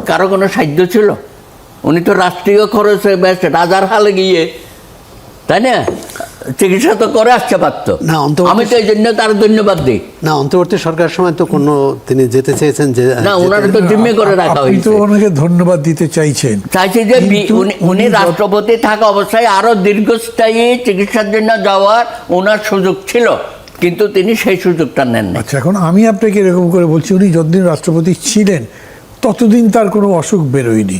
কারো কোনো সাধ্য ছিল? উনি তো রাষ্ট্রীয় খরচে বেশ রাজার হালে গিয়ে, তাই না, চিকিৎসা তো করে আসতে পারতো। আমি তো এই জন্য তার ধন্যবাদ দিই। না, অন্তর্বর্তী সরকারের সময় তো কোনো তিনি যেতে চেয়েছেন যে না, ওনার তো জিম্মি করে রাখা আপনি তো হয়েছে। ওনাকে ধন্যবাদ দিতে চাইছেন, চাইছি যে কিন্তু উনি রাষ্ট্রপতি থাকা অবস্থায় আরো দীর্ঘস্থায়ী চিকিৎসার জন্য যাওয়ার ওনার সুযোগ ছিল, কিন্তু তিনি সেই সুযোগটা নেন না। আচ্ছা, এখন আমি আপনাকে এরকম করে বলছি, উনি যতদিন রাষ্ট্রপতি ছিলেন ততদিন তার কোনো অসুখ বেরোয়নি।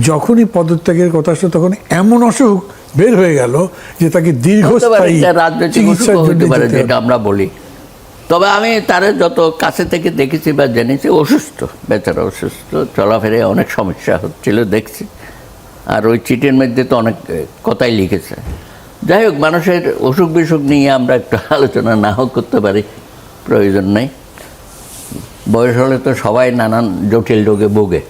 যখনই পদত্যাগের কথা আসলো তখন এমন অসুখ বের হয়ে গেল যে তাকে দীর্ঘস্থায়ী রাজনৈতিক চিকিৎসার অসুখ জন্য হতে পারে, যেতে যেটা আমরা বলি। তবে আমি তার যত কাছে থেকে দেখেছি বা জেনেছি, অসুস্থ, বেচারা অসুস্থ, চলাফেরে অনেক সমস্যা হচ্ছিল দেখছি। আর ওই চিঠির মধ্যে তো অনেক কথাই লিখেছে। যাই হোক, মানুষের অসুখ বিসুখ নিয়ে আমরা একটু আলোচনা নাও করতে পারি, প্রয়োজন নেই। বয়স হলে তো সবাই নানান জটিল রোগে ভোগে।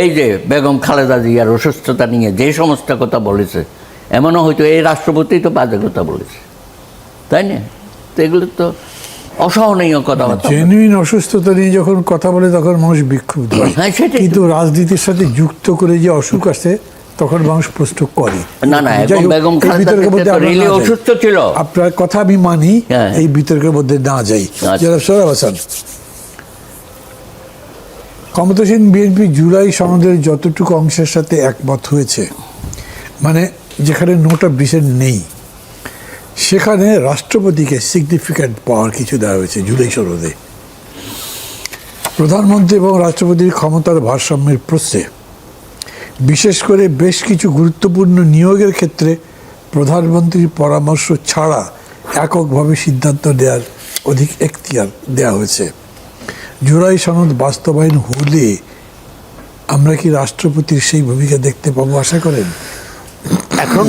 এই যে বেগম খালেদা জিয়ার অসুস্থতা নিয়ে যে সমস্ত কথা বলেছে, এমনও হয়তো এই রাষ্ট্রপতি তো বাজে কথা বলেছে, তাই না? তো এগুলো তো অসহনীয় কথাবার্তা। জেনুইন অসুস্থতা নিয়ে যখন কথা বলে তখন মানুষ বিক্ষুব্ধ হয়। হ্যাঁ, সেটাই। কিন্তু রাজনীতির সাথে যুক্ত করে যে অসুখ আছে তখন মানুষ প্রশ্ন করে। না, না, যাই এবং হোক, বেগম এই খালেদা বিতর্কের মধ্যে তো আমরা really না যাই। অসুস্থ ছিল। আপনার কথা আমি মানি, হ্যাঁ। এই বিতর্কের মধ্যে না যাই। আচ্ছা। জনাব সোহরাব হাসান, ক্ষমতাসীন বিএনপি জুলাই সনদের যতটুকু অংশের সাথে একমত হয়েছে, মানে যেখানে নোট অফ ডিসেন্ট নেই, সেখানে রাষ্ট্রপতিকে সিগনিফিক্যান্ট পাওয়ার কিছু দেওয়া হয়েছে জুলাই সনদে। প্রধানমন্ত্রী এবং রাষ্ট্রপতির ক্ষমতার ভারসাম্যের প্রশ্নে বিশেষ করে বেশ কিছু গুরুত্বপূর্ণ নিয়োগের ক্ষেত্রে প্রধানমন্ত্রীর পরামর্শ ছাড়া এককভাবে সিদ্ধান্ত নেওয়ার অধিক এখতিয়ার দেওয়া হয়েছে। জুলাই সনদ বাস্তবায়ন হলে আমরা কি রাষ্ট্রপতির সেই ভূমিকা দেখতে পাবো আশা করেন? এখন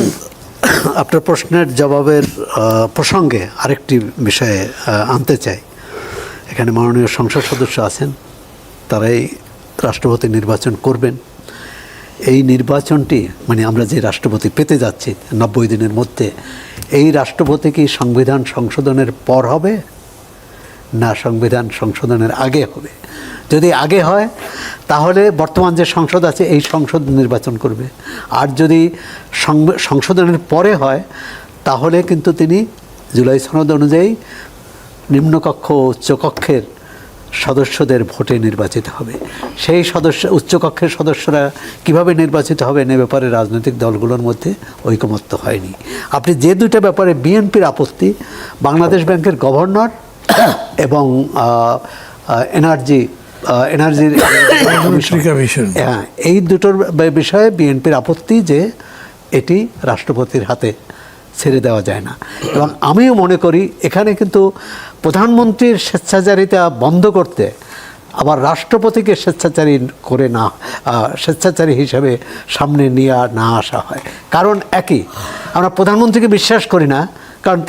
আপনার প্রশ্নের জবাবের প্রসঙ্গে আরেকটি বিষয়ে আনতে চাই। এখানে মাননীয় সংসদ সদস্য আছেন, তারাই রাষ্ট্রপতি নির্বাচন করবেন। এই নির্বাচনটি মানে আমরা যে রাষ্ট্রপতি পেতে যাচ্ছি 90 দিনের মধ্যে, এই রাষ্ট্রপতি কি সংবিধান সংশোধনের পর হবে না সংবিধান সংশোধনের আগে হবে? যদি আগে হয় তাহলে বর্তমান যে সংসদ আছে এই সংসদ নির্বাচন করবে, আর যদি সংশোধনের পরে হয় তাহলে কিন্তু তিনি জুলাই সনদ অনুযায়ী নিম্নকক্ষ উচ্চকক্ষের সদস্যদের ভোটে নির্বাচিত হবে। সেই উচ্চকক্ষের সদস্যরা কিভাবে নির্বাচিত হবেন এ ব্যাপারে রাজনৈতিক দলগুলোর মধ্যে ঐকমত্য হয়নি। আপনি যে দুটো ব্যাপারে বিএনপির আপত্তি, বাংলাদেশ ব্যাংকের গভর্নর এবং এনার্জির হ্যাঁ, এই দুটোর বিষয়ে বিএনপির আপত্তি যে এটি রাষ্ট্রপতির হাতে ছেড়ে দেওয়া যায় না। এবং আমিও মনে করি এখানে কিন্তু প্রধানমন্ত্রীর স্বেচ্ছাচারিতা বন্ধ করতে আবার রাষ্ট্রপতিকে স্বেচ্ছাচারী হিসাবে সামনে নিয়ে না আসা হয়। কারণ একই, আমরা প্রধানমন্ত্রীকে বিশ্বাস করি না, কারণ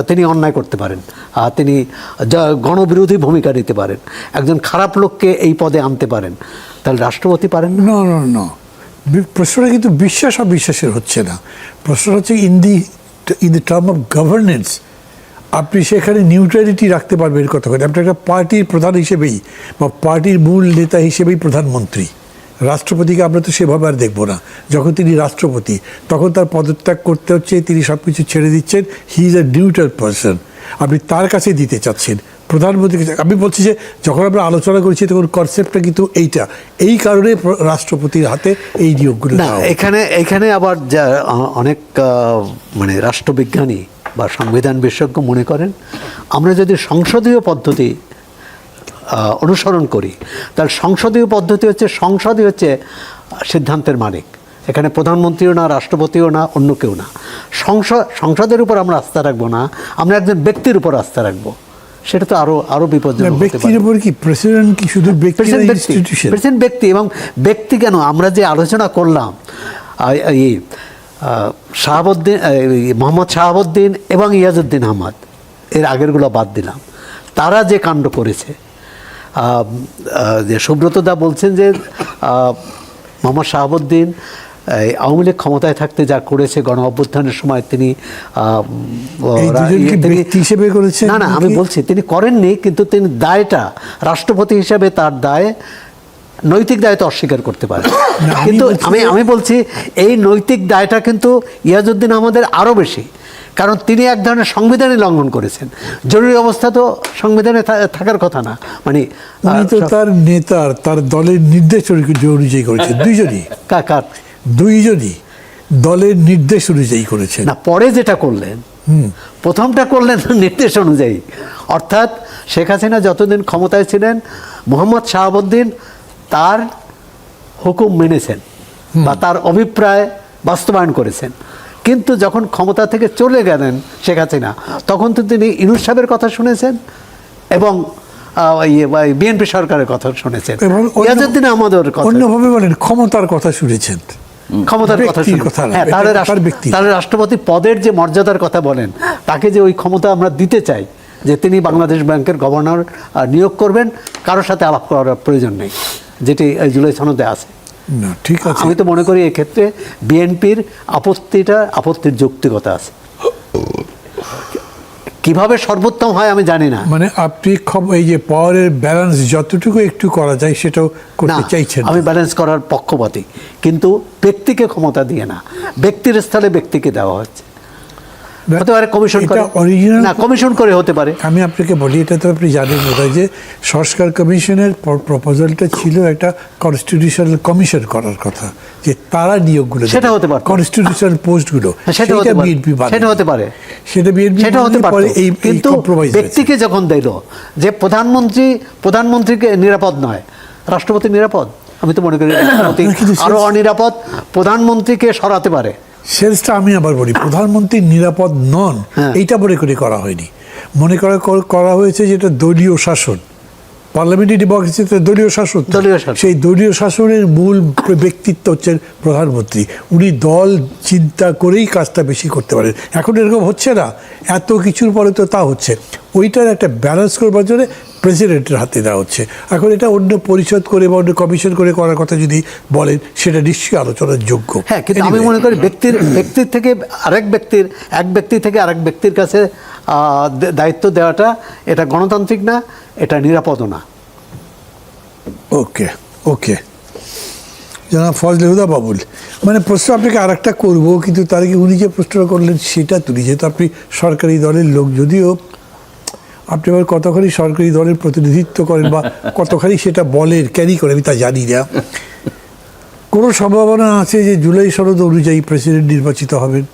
তিনি অন্যায় করতে পারেন, তিনি গণবিরোধী ভূমিকা নিতে পারেন, একজন খারাপ লোককে এই পদে আনতে পারেন, তাহলে রাষ্ট্রপতি পারেন না। না, প্রশ্নটা কিন্তু বিশ্বাস অবিশ্বাসের হচ্ছে না, প্রশ্নটা হচ্ছে in the term of governance আপনি সেখানে নিউট্রালিটি রাখতে পারবেন এর কথা বলে। আপনি একটা পার্টির প্রধান হিসেবেই বা পার্টির মূল নেতা হিসেবেই প্রধানমন্ত্রী, রাষ্ট্রপতিকে আমরা তো সেভাবে আর দেখবো না। যখন তিনি রাষ্ট্রপতি তখন তার পদত্যাগ করতে হচ্ছে, তিনি সব কিছু ছেড়ে দিচ্ছেন, he is a neutral person. আপনি তার কাছে দিতে চাচ্ছেন প্রধানমন্ত্রীকে। আমি বলছি যে যখন আমরা আলোচনা করছি তখন কনসেপ্টটা কিন্তু এই কারণে রাষ্ট্রপতির হাতে এই নিয়োগগুলো না। এখানে আবার যা অনেক মানে রাষ্ট্রবিজ্ঞানী বা সংবিধান বিশেষজ্ঞ মনে করেন, আমরা যদি সংসদীয় পদ্ধতি অনুসরণ করি তাহলে সংসদীয় পদ্ধতি হচ্ছে সংসদই হচ্ছে সিদ্ধান্তের মালিক। এখানে প্রধানমন্ত্রীও না, রাষ্ট্রপতিও না, অন্য কেউ না। সংসদের উপর আমরা আস্থা রাখবো না, আমরা একজন ব্যক্তির উপর আস্থা রাখবো। সেটা তো আরো বিপজ্জনক। ব্যক্তির উপর কি প্রেসিডেন্ট কি শুধু প্রেসিডেন্ট ব্যক্তি, এবং ব্যক্তি কেন, আমরা যে আলোচনা করলাম মোহাম্মদ শাহাবুদ্দিন এবং ইয়াজউদ্দিন আহমদ, এর আগেরগুলো বাদ দিলাম, তারা যে কাণ্ড করেছে, যে সুব্রতদা বলছেন যে মোহাম্মদ শাহাবুদ্দিন আওয়ামী লীগ ক্ষমতায় থাকতে যা করেছে গণ অভ্যুত্থানের সময়, তিনি হিসেবে করেছেন না, আমি বলছি তিনি করেননি, কিন্তু তিনি দায়টা রাষ্ট্রপতি হিসাবে তার দায়, নৈতিক দায়িত্ব অস্বীকার করতে পারে। কিন্তু আমি বলছি এই নৈতিক দায়টা কিন্তু ইয়াজউদ্দিন আহমদের আরও বেশি, কারণ তিনি এক ধরনের সংবিধানে লঙ্ঘন করেছেন। জরুরি অবস্থা তো সংবিধানে থাকার কথা না, মানে উনি তো তার নেতার, তার দলের নির্দেশ অনুযায়ী করেছেন। দুইজনই দলের নির্দেশ অনুযায়ী করেছেন না। পরে যেটা করলেন, প্রথমটা করলেন নির্দেশ অনুযায়ী, অর্থাৎ শেখ হাসিনা যতদিন ক্ষমতায় ছিলেন মোহাম্মদ শাহাবুদ্দিন তার হুকুম মেনেছেন বা তার অভিপ্রায় বাস্তবায়ন করেছেন। কিন্তু যখন ক্ষমতা থেকে চলে গেলেন শেখ হাসিনা, তখন তো তিনি ইউনূস সাহেবের কথা শুনেছেন এবং বিএনপি সরকারের কথা শুনেছেন, ইয়াজউদ্দিন আহমদের কথা, অন্যভাবে বলেন ক্ষমতার কথা শুনেছেন, ক্ষমতার কথা শুনেছেন। হ্যাঁ, তাহলে রাষ্ট্রপতি পদের যে মর্যাদার কথা বলেন, তাকে যে ওই ক্ষমতা আমরা দিতে চাই যে তিনি বাংলাদেশ ব্যাংকের গভর্নর নিয়োগ করবেন, কারোর সাথে আলাপ করার প্রয়োজন নেই, যেটি এই জুলাই সনদে আছে। না, ঠিক আছে। আমি তো মনে করি এক্ষেত্রে বিএনপির আপত্তির যৌক্তিকতা আছে। কিভাবে সর্বোত্তম হয় আমি জানি না। মানে আপনি এই যে পাওয়ারের ব্যালেন্স যতটুকু একটু করা যায় সেটাও করতে না, চাইছেন না। আমি ব্যালেন্স করার পক্ষপাতী, কিন্তু ব্যক্তিকে ক্ষমতা দিয়ে না, ব্যক্তির স্থলে ব্যক্তিকে দেওয়া হচ্ছে। হতে পারে কমিশন করে, এটা original- না কমিশন করে হতে পারে। আমি আপনাকে বলি, এটা তো আপনি জানেন বোধহয় যে সংস্কার কমিশনের প্রপোজালটা ছিল একটা কনস্টিটিউশনাল কমিশন করার কথা, যে তারা নিয়োগগুলো সেটা হতে পারত। কনস্টিটিউশনাল পোস্টগুলো, সেটা হতে পারে, বিএনপি সেটা হতে পারে, সেটা বিএনপি সেটা হতে পারে, এই কিন্তু কম্প্রোমাইজ ব্যক্তিকে যখন দিল যে প্রধানমন্ত্রীকে নিরাপদ নয়, রাষ্ট্রপতি নিরাপদ, আমি তো মনে করি রাষ্ট্রপতি কিন্তু আরো অনিরাপদ, প্রধানমন্ত্রীকে সরাতে পারে। সেন্সটা আমি আবার বলি, প্রধানমন্ত্রী নিরাপদ নন হ্যাঁ। এইটা মনে করে করা হয়নি, মনে করা হয়েছে যেটা দলীয় শাসন, পার্লামেন্টারি ডেমোক্রেসিতে দলীয় শাসন তো। দলীয় শাসন। সেই দলীয় শাসনের মূল ব্যক্তিত্ব হচ্ছেন প্রধানমন্ত্রী, উনি দল চিন্তা করেই কাজটা বেশি করতে পারেন। এখন এরকম হচ্ছে না, এত কিছুর পরে তো তা হচ্ছে, ওইটার একটা ব্যালেন্স করবার জন্য প্রেসিডেন্টের হাতে দেওয়া হচ্ছে। এখন এটা অন্য পরিষদ করে বা অন্য কমিশন করে করার কথা যদি বলেন, সেটা নিশ্চয়ই আলোচনার যোগ্য। হ্যাঁ, কিন্তু আমি Anyway, মনে করি ব্যক্তির থেকে এক ব্যক্তি থেকে আরেক ব্যক্তির কাছে দায়িত্ব দেওয়াটা এটা গণতান্ত্রিক না, এটা নিরাপদও না। ওকে ওকে জনাব ফজলে হুদা বাবুল, মানে প্রশ্ন আপনাকে আর একটা করবো, কিন্তু তার আগে উনি যে প্রশ্নটা করলেন সেটা তুলি, যেহেতু আপনি সরকারি দলের লোক, যদিও আপনি আবার কতখানি সরকারি দলের প্রতিনিধিত্ব করেন বা কতখানি সেটা বলেন ক্যারি করে আমি তা জানি না, কোনো সম্ভাবনা আছে যে জুলাই সনদ অনুযায়ী প্রেসিডেন্ট নির্বাচিত হবেন?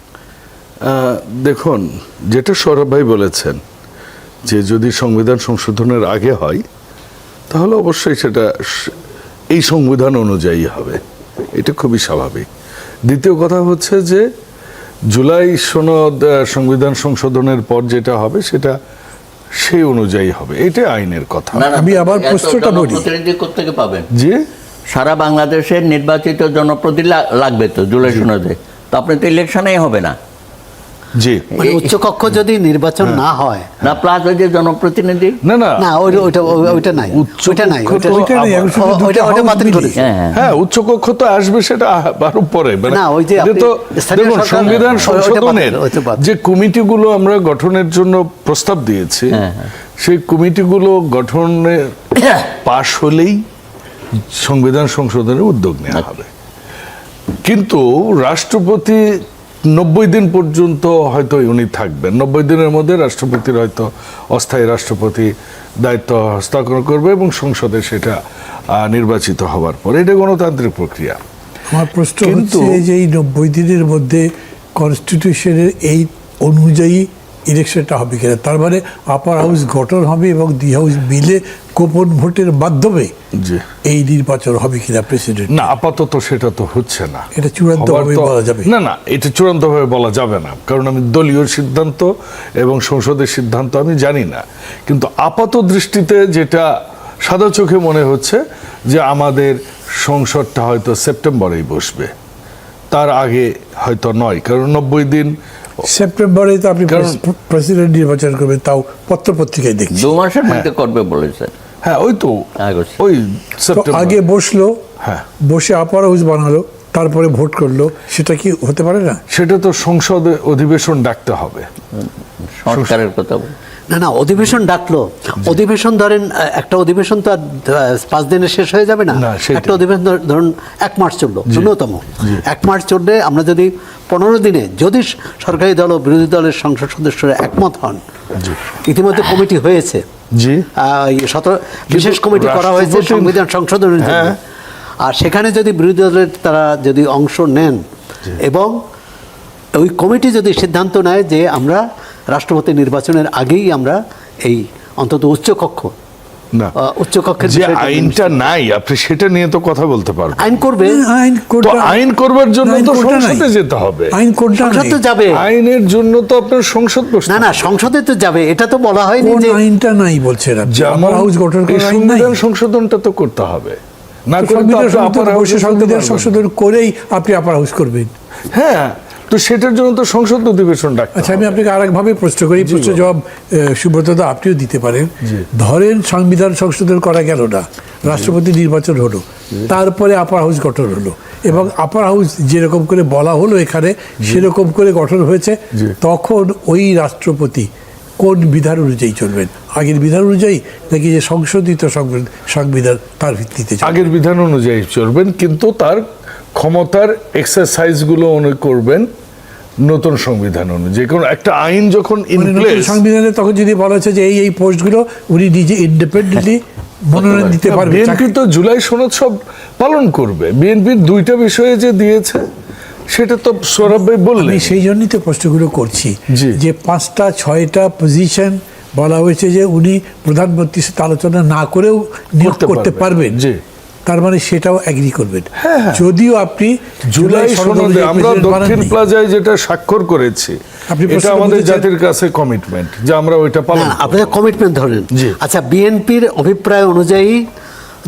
দেখুন, যেটা সৌরভ ভাই বলেছেন যে যদি সংবিধান সংশোধনের আগে হয় তাহলে অবশ্যই সেটা এই সংবিধান অনুযায়ী হবে, এটা খুবই স্বাভাবিক। দ্বিতীয় কথা হচ্ছে যে জুলাই সনদ সংবিধান সংশোধনের পর যেটা হবে সেটা সেই অনুযায়ী হবে, এটা আইনের কথা। আমি আবার এত প্রশ্নটা বলি। জনপ্রতিনিধি কোত্থেকে পাবেন? যে সারা বাংলাদেশের নির্বাচিত জনপ্রতিনিধি লাগবে তো জুলাই সনদে, তো আপনি তো ইলেকশনেই হবে না। জি মানে উচ্চকক্ষ যদি নির্বাচন না হয়, না প্লাস ওই যে জনপ্রতিনিধি, না না না ওইটা নাই, ওইটা নাই, ওইটা নেই, এখন শুধু দুটো ওইটা house বাতিল মিলিয়ে। করেছে। হ্যাঁ, উচ্চকক্ষ তো আসবে, সেটা আরো পরে। মানে না, ওই যে এটা আপনি তো স্থানীয় দেখুন, সরকার- সংবিধান ওইটা সংশোধনের বাতিল, ওইটা বাতিল। যে কমিটিগুলো আমরা গঠনের জন্য প্রস্তাব দিয়েছি, সেই কমিটিগুলো গঠনে পাশ হলেই সংবিধান সংশোধনের উদ্যোগ নেওয়া হবে। কিন্তু রাষ্ট্রপতি 90 দিন পর্যন্ত হয়তো উনি থাকবেন, 90 দিনের মধ্যে রাষ্ট্রপতির হয়তো অস্থায়ী রাষ্ট্রপতি দায়িত্ব হস্তান্তর করবে এবং সংসদে সেটা নির্বাচিত হওয়ার পর, এটা গণতান্ত্রিক প্রক্রিয়া। আমার প্রশ্ন কিন্তু- হচ্ছে যে এই 90 দিনের মধ্যে কনস্টিটিউশনের এই অনুযায়ী ইলেকশনটা হবে কিনা, তার মানে আপার হাউস গঠন হবে এবং দি হাউস মিলে গোপন ভোটের মাধ্যমে জি এই নির্বাচন হবে কিনা প্রেসিডেন্ট? না, আপাতত সেটা তো হচ্ছে না। এটা চূড়ান্তভাবে হবার তো- বলা যাবে? না না, এটা চূড়ান্তভাবে বলা যাবে না, কারণ আমি দলীয় সিদ্ধান্ত এবং সংসদের সিদ্ধান্ত আমি জানি না। কিন্তু আপাত দৃষ্টিতে যেটা সাদা চোখে মনে হচ্ছে যে আমাদের সংসদটা হয়তো সেপ্টেম্বরেই বসবে, তার আগে হয়তো নয়, কারণ 90 দিন সেপ্টেম্বরে তো আপনি কারণ- প্রেসিডেন্ট নির্বাচন করবেন, তাও পত্রপত্রিকায় দেখছি। 2 মাসের মধ্যে করবে বলেছে। হ্যাঁ, ওই তো আগস্ট। ওই তো সেপ্টেম্বর। আগে বসলো, হ্যাঁ, বসে আপার হাউস বানালো, তারপরে ভোট করলো, সেটা কি হতে পারে না? সেটা তো সংসদে অধিবেশন ডাকতে হবে। সংস্কারের কথা বল। না অধিবেশন ডাকলো, অধিবেশন ধরেন একটা অধিবেশন তো আর 5 দিনে শেষ হয়ে যাবে না। না, সেটাই। একটা অধিবেশন ধরুন 1 মাস চললো, ন্যূনতম 1 মাস চললে আমরা যদি 15 দিনে যদি সরকারি দল ও বিরোধী দলের সংসদ সদস্যরা একমত হন, ইতিমধ্যে কমিটি হয়েছে, জি বিশেষ কমিটি করা হয়েছে রাষ্ট্রপতি- সংবিধান সংশোধনের জন্য, হ্যাঁ। আর সেখানে যদি বিরোধী দলের তারা যদি অংশ নেন এবং ওই কমিটি যদি সিদ্ধান্ত নেয় যে আমরা রাষ্ট্রপতি নির্বাচনের আগেই আমরা এই অন্তত না, উচ্চকক্ষের যে বিষয়টা আইনটা নাই, আপনি সেটা নিয়ে তো কথা বলতে পারবেন। আইন করবে, আইন তো কোনটা- আইন করবার জন্য আইন তো কোনটা নাই? সংসদে যেতে হবে। আইন কোনটা সংসদ তো নেই? যাবে, আইনের জন্য তো আপনার সংসদ বসতে না সংসদে তো যাবে, এটা তো বলা হয়নি কোন যে আইনটা নাই বলছেন আপনি? যেমন আপার হাউস গঠন এই করার আইন নাই? সংবিধান সংশোধনটা তো করতে হবে, না করে তো সংবিধান আপনি আপার সংশোধন হাউসে বসে সংবিধান যেতে পারবেন সংশোধন করেই আপনি আপার হাউস করবেন। না। হ্যাঁ, তো সেটার জন্য তো সংসদ অধিবেশন ডাকতে আচ্ছা, আমি হবে। আপনাকে আরেকভাবে প্রশ্ন করি, প্রশ্ন জবাব সুব্রতদা আপনিও দিতে পারেন। ধরেন সংবিধান সংশোধন করা গেল না, রাষ্ট্রপতি নির্বাচন হলো, তারপরে আপার হাউস গঠন হলো এবং আপার হাউস যেরকম করে বলা হলো এখানে সেরকম করে গঠন হয়েছে, তখন ওই রাষ্ট্রপতি কোন বিধান অনুযায়ী চলবেন, আগের বিধান অনুযায়ী নাকি যে সংশোধিত সংবিধান তার ভিত্তিতে চলবেন? আগের বিধান অনুযায়ী চলবেন, কিন্তু তার ক্ষমতার এক্সারসাইজগুলো উনি করবেন নতুন সংবিধান অনুযায়ী। কারণ একটা আইন যখন ইন মানে নতুন প্লেস, সংবিধানে তখন যদি বলা হচ্ছে যে এই পোস্টগুলো উনি নিজে ইন্ডিপেন্ডেন্টলি মনোনয়ন দিতে পারবেন। বিএনপি তো জুলাই সনদ সব পালন করবে। বিএনপির 2টা বিষয়ে যে দিয়েছে সেটা তো সৌরভ ভাই বললেন। আমি সেই জন্যই তো প্রশ্নগুলো করছি জি। যে 5টা 6টা পজিশন বলা হয়েছে যে উনি প্রধানমন্ত্রীর সাথে আলোচনা না করেও নিয়োগ করতে পারবেন। জি, তার মানে সেটাও এগ্রি করবেন। হ্যাঁ। যদিও আপনি জুলাই সনদে আমরা president দক্ষিণ বানাননি। প্লাজায় যেটা স্বাক্ষর করেছি, আপনি এটা প্রশ্নটা আমাদের বুঝেছেন? জাতির কাছে কমিটমেন্ট যে আমরা ওইটা পালন না, করব। আপনাদের কমিটমেন্ট ধরেন। জি। আচ্ছা, বিএনপির অভিপ্রায় অনুযায়ী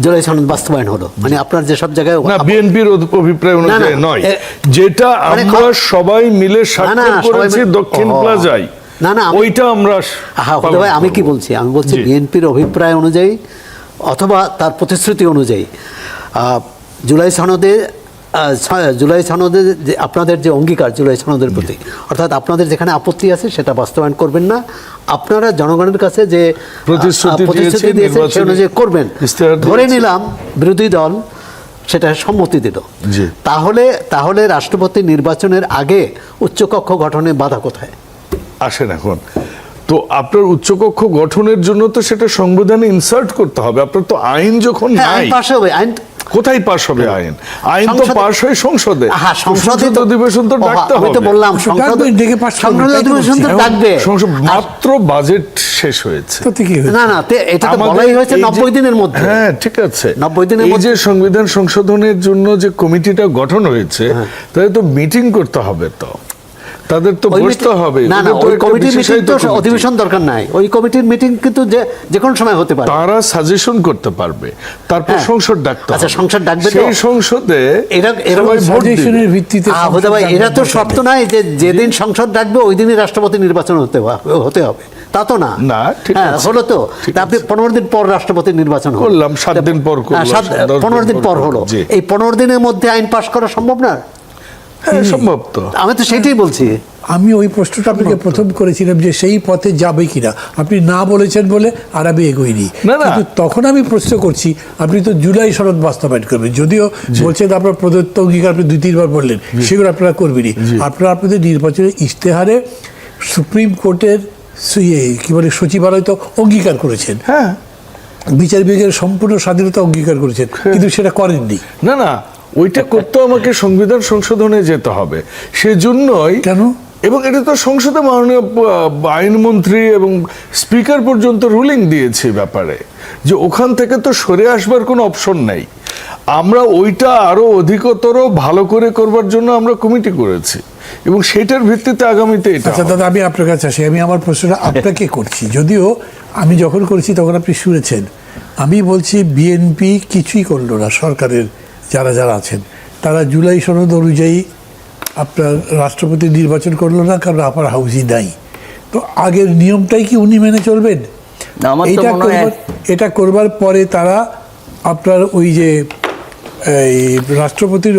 জুলাই সনদ বাস্তবায়ন হলো, মানে আপনার যে সব জায়গায় না, বিএনপির অভিপ্রায় অনুযায়ী নয়, যেটা মানে আমরা সবাই মিলে না, স্বাক্ষর সবাই করেছি মিলে- দক্ষিণ ও, প্লাজায়, না, না, ওইটা আমরা হ্যাঁ পালন ভাই, আমি কি করব। বলছি, আমি বলছি জি। বিএনপির অভিপ্রায় অনুযায়ী অথবা তার প্রতিশ্রুতি অনুযায়ী জুলাই সনদে যে আপনাদের যে অঙ্গীকার জুলাই সনদের প্রতি, অর্থাৎ আপনাদের যেখানে আপত্তি আছে সেটা বাস্তবায়ন করবেন না, আপনারা জনগণের কাছে যে প্রতিশ্রুতি দিয়েছে সে নির্বাচনী অনুযায়ী করবেন। ইশতেহার ধরে দিয়েছে। নিলাম বিরোধী দল সেটা সম্মতি দিল, জি। তাহলে রাষ্ট্রপতি নির্বাচনের আগে উচ্চকক্ষ গঠনে বাধা কোথায়? আসেন এখন তো আপনার উচ্চকক্ষ গঠনের জন্য তো সেটা সংবিধানে ইনসার্ট করতে হবে। আপনার তো আইন যখন হ্যাঁ, নাই, আইন পাশ হবে, আইন কোথায় পাস হবে আইন? আইন তো সংসদে- পাস হয় সংসদে। হ্যাঁ, সংসদে সংসদ তো- অধিবেশন তো ও, ডাকতে আমি হবে। তো বললাম ডাকবে, ডেকে pass করবে, সংসদ তাই তো অধিবেশন তো বলছি। ডাকবে। সংসদ মাত্র বাজেট শেষ হয়েছে। তাতে কি হয়েছে? না, এটা তো আমাদের বলাই হয়েছে এই যে- 90 দিনের মধ্যে। হ্যাঁ, ঠিক আছে। 90 দিনের এই মধ্যে। যে সংবিধান সংশোধনের জন্য যে কমিটিটা গঠন হয়েছে, তাদের তো মিটিং করতে হবে, তো তাদের তো ওই বসতে meeting- হবে। না, ওদের তো ওই একটা কমিটির মিটিং বিশেষায়িত তো committee। অধিবেশন দরকার নাই। ওই কমিটির মিটিং কিন্তু যে কোনো সময় হতে পারে। তারা সাজেশন করতে পারবে, তারপর হ্যাঁ। সংসদ ডাকতে আচ্ছা, হবে। সংসদ ডাকবে তো? সেই সংসদে এরকম সবাই ভোট দিবে। সাজেশনের ভিত্তিতে হতে পারে, সংসদ এটা তো ডাকবে। শর্ত নাই যে যেদিন সংসদ ডাকবে ওই দিনই রাষ্ট্রপতি নির্বাচন হতে হবে, তা তো না। না, ঠিক হ্যাঁ, আছে। হলো তো। ঠিক তা আপনি 15 দিন পর রাষ্ট্রপতি নির্বাচন হলো। করলাম, 7 দিন পর করলাম, হ্যাঁ, 10 15 দিন পর হলো। জি। এই 15 দিনের মধ্যে আইন পাশ করা সম্ভব না? হ্যাঁ, সম্ভব তো। আমি তো সেটাই বলছি। আমি ওই প্রশ্নটা আপনাকে প্রথম করেছিলাম যে সেই পথে যাবে কিনা, আপনি না বলেছেন বলে আর আমি এগোইনি। না, না। কিন্তু তখন আমি প্রশ্ন করছি, আপনি তো জুলাই সনদ বাস্তবায়ন করবেন, যদিও বলছেন আপনার প্রদত্ত অঙ্গীকার আপনি 2-3 বার বললেন, সেগুলো আপনারা করবেনই। আপনারা আপনাদের নির্বাচনের ইশতেহারে সুপ্রিম কোর্টের কি বলে সচিবালয় তো অঙ্গীকার করেছেন, হ্যাঁ, বিচার বিভাগের সম্পূর্ণ স্বাধীনতা অঙ্গীকার করেছেন, কিন্তু সেটা করেননি না, না, ওইটা করতে আমাকে সংবিধান সংশোধনে যেতে হবে। সেজন্যই কেন? এবং এটা তো সংসদে মাননীয় আইনমন্ত্রী এবং স্পিকার পর্যন্ত রুলিং দিয়েছে ব্যাপারে, যে ওখান থেকে তো সরে আসবার কোনো অপশন নাই। আমরা ওইটা আরো অধিকতর ভালো করে করবার জন্য আমরা কমিটি করেছি এবং সেটার ভিত্তিতে আগামীতে এটা আচ্ছা হবে। দাদা, আমি আপনার কাছে আসি, আমি আমার প্রশ্নটা আপনাকে করছি, যদিও আমি যখন করেছি তখন আপনি শুনেছেন। আমি বলছি বিএনপি কিছুই করলো না, সরকারের যারা আছেন তারা জুলাই সনদ অনুযায়ী আপনার রাষ্ট্রপতি নির্বাচন করলো না, কারণ আপার হাউসই নাই। তো আগের নিয়মটাই কি উনি মেনে চলবেন? না, আমার তো মনে হয় এটা করবার পরে তারা আপনার ওই যে এই রাষ্ট্রপতির